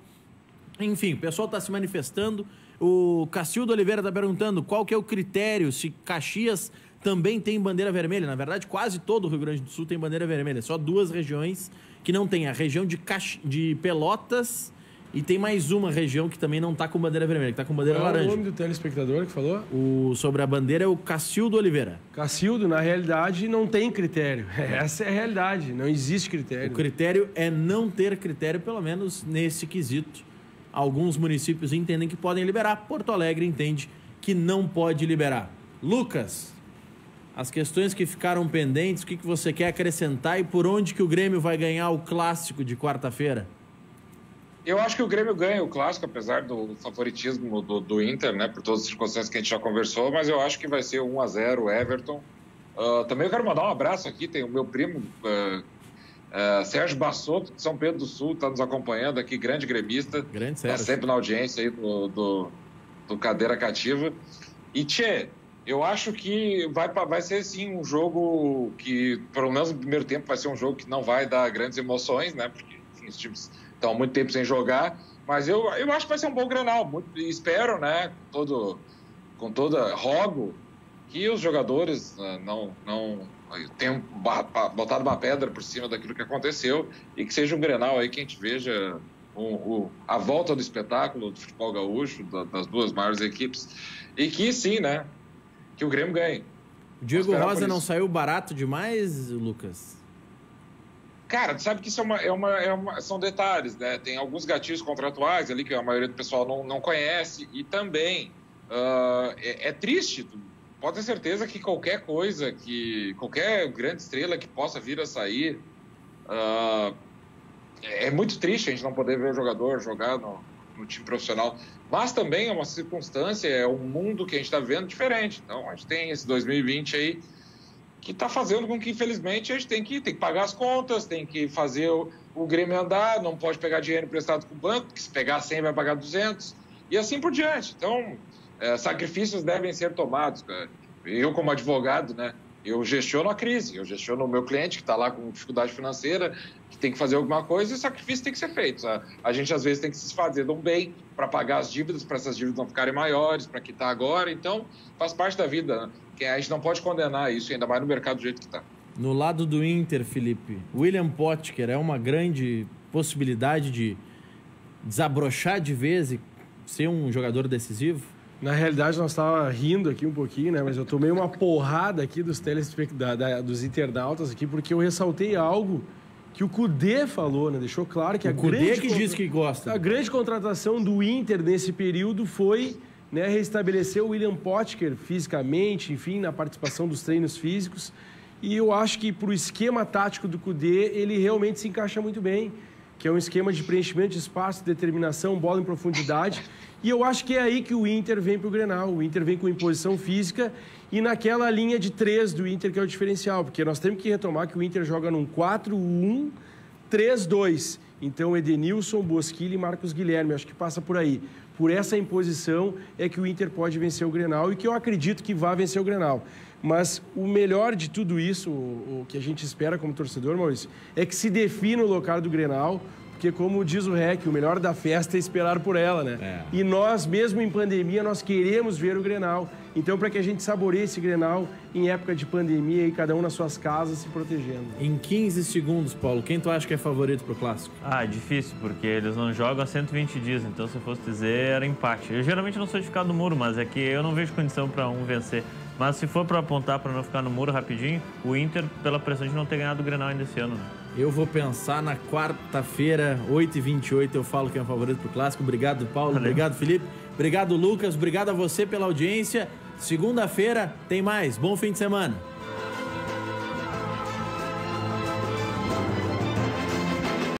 Enfim, o pessoal está se manifestando. O Cacildo Oliveira está perguntando qual que é o critério, se Caxias também tem bandeira vermelha. Na verdade, quase todo o Rio Grande do Sul tem bandeira vermelha. Só 2 regiões que não tem. A região de Pelotas e tem mais uma região que também não está com bandeira vermelha, que está com bandeira laranja. Qual é o nome do telespectador que falou? Sobre a bandeira é o Cacildo Oliveira. Cacildo, na realidade, não tem critério. Essa é a realidade, não existe critério. O critério é não ter critério, pelo menos nesse quesito. Alguns municípios entendem que podem liberar, Porto Alegre entende que não pode liberar. Lucas, as questões que ficaram pendentes, o que você quer acrescentar e por onde que o Grêmio vai ganhar o clássico de quarta-feira? Eu acho que o Grêmio ganha o clássico, apesar do favoritismo do Inter, né, por todas as circunstâncias que a gente já conversou, mas eu acho que vai ser 1-0 Everton. Também eu quero mandar um abraço aqui, tem o meu primo Sérgio Bassotto, de São Pedro do Sul, está nos acompanhando aqui, grande gremista. Grande Sérgio. Está sempre na audiência aí do Cadeira Cativa. E, eu acho que vai ser, sim, um jogo que, pelo menos no primeiro tempo, vai ser um jogo que não vai dar grandes emoções, né? Porque, enfim, os times estão há muito tempo sem jogar. Mas eu acho que vai ser um bom Grenal. Espero, né? Rogo que os jogadores não tenham botado uma pedra por cima daquilo que aconteceu e que seja um Grenal aí que a gente veja a volta do espetáculo do futebol gaúcho, das 2 maiores equipes, e que sim, né, que o Grêmio ganhe. O Diego Rosa não saiu barato demais, Lucas? Cara, tu sabe que isso são detalhes, né? Tem alguns gatilhos contratuais ali que a maioria do pessoal não conhece, e também é triste. Pode ter certeza que qualquer grande estrela que possa vir a sair, é muito triste a gente não poder ver o jogador jogar no time profissional. Mas também é uma circunstância, é um mundo que a gente está vendo diferente. Então, a gente tem esse 2020 aí que está fazendo com que, infelizmente, a gente tem que pagar as contas, tem que fazer o Grêmio andar, não pode pegar dinheiro emprestado com o banco, porque se pegar 100 vai pagar 200, e assim por diante. Então, sacrifícios devem ser tomados, cara. Eu, como advogado, né, eu gestiono a crise, eu gestiono o meu cliente que está lá com dificuldade financeira, que tem que fazer alguma coisa, e o sacrifício tem que ser feito. A gente, às vezes, tem que se desfazer de um bem para pagar as dívidas, para essas dívidas não ficarem maiores, para quitar agora. Então, faz parte da vida, né? Que a gente não pode condenar isso, ainda mais no mercado do jeito que está. No lado do Inter, Felipe, William Potker é uma grande possibilidade de desabrochar de vez e ser um jogador decisivo? Na realidade, nós estávamos rindo aqui um pouquinho, né? Mas eu tomei uma porrada aqui dos dos internautas aqui, porque eu ressaltei algo que o Cudê falou, né? Deixou claro que o Cudê que diz que gosta. A grande contratação do Inter nesse período foi, né, restabelecer o William Potker fisicamente, enfim, na participação dos treinos físicos. E eu acho que para o esquema tático do Cudê, ele realmente se encaixa muito bem, que é um esquema de preenchimento de espaço, determinação, bola em profundidade. E eu acho que é aí que o Inter vem para o Grenal. O Inter vem com imposição física e naquela linha de 3 do Inter, que é o diferencial. Porque nós temos que retomar que o Inter joga num 4-1-3-2. Então, Edenilson, Bosquilha e Marcos Guilherme. Acho que passa por aí. Por essa imposição é que o Inter pode vencer o Grenal e que eu acredito que vai vencer o Grenal. Mas o melhor de tudo isso, o que a gente espera como torcedor, Maurício, é que se defina o local do Grenal, porque, como diz o REC, o melhor da festa é esperar por ela, né? E nós, mesmo em pandemia, nós queremos ver o Grenal. Então, para que a gente saboreie esse Grenal em época de pandemia e cada um nas suas casas se protegendo. Em 15 segundos, Paulo, quem tu acha que é favorito pro Clássico? Difícil, porque eles não jogam há 120 dias, então se eu fosse dizer, era empate. Eu geralmente não sou de ficar no muro, mas é que eu não vejo condição para um vencer. Mas se for para apontar para não ficar no muro rapidinho, o Inter, pela pressão de não ter ganhado o Grenal ainda esse ano, né? Eu vou pensar na quarta-feira, 8h28, eu falo que é o favorito pro Clássico. Obrigado, Paulo. Valeu. Obrigado, Felipe. Obrigado, Lucas. Obrigado a você pela audiência. Segunda-feira tem mais. Bom fim de semana.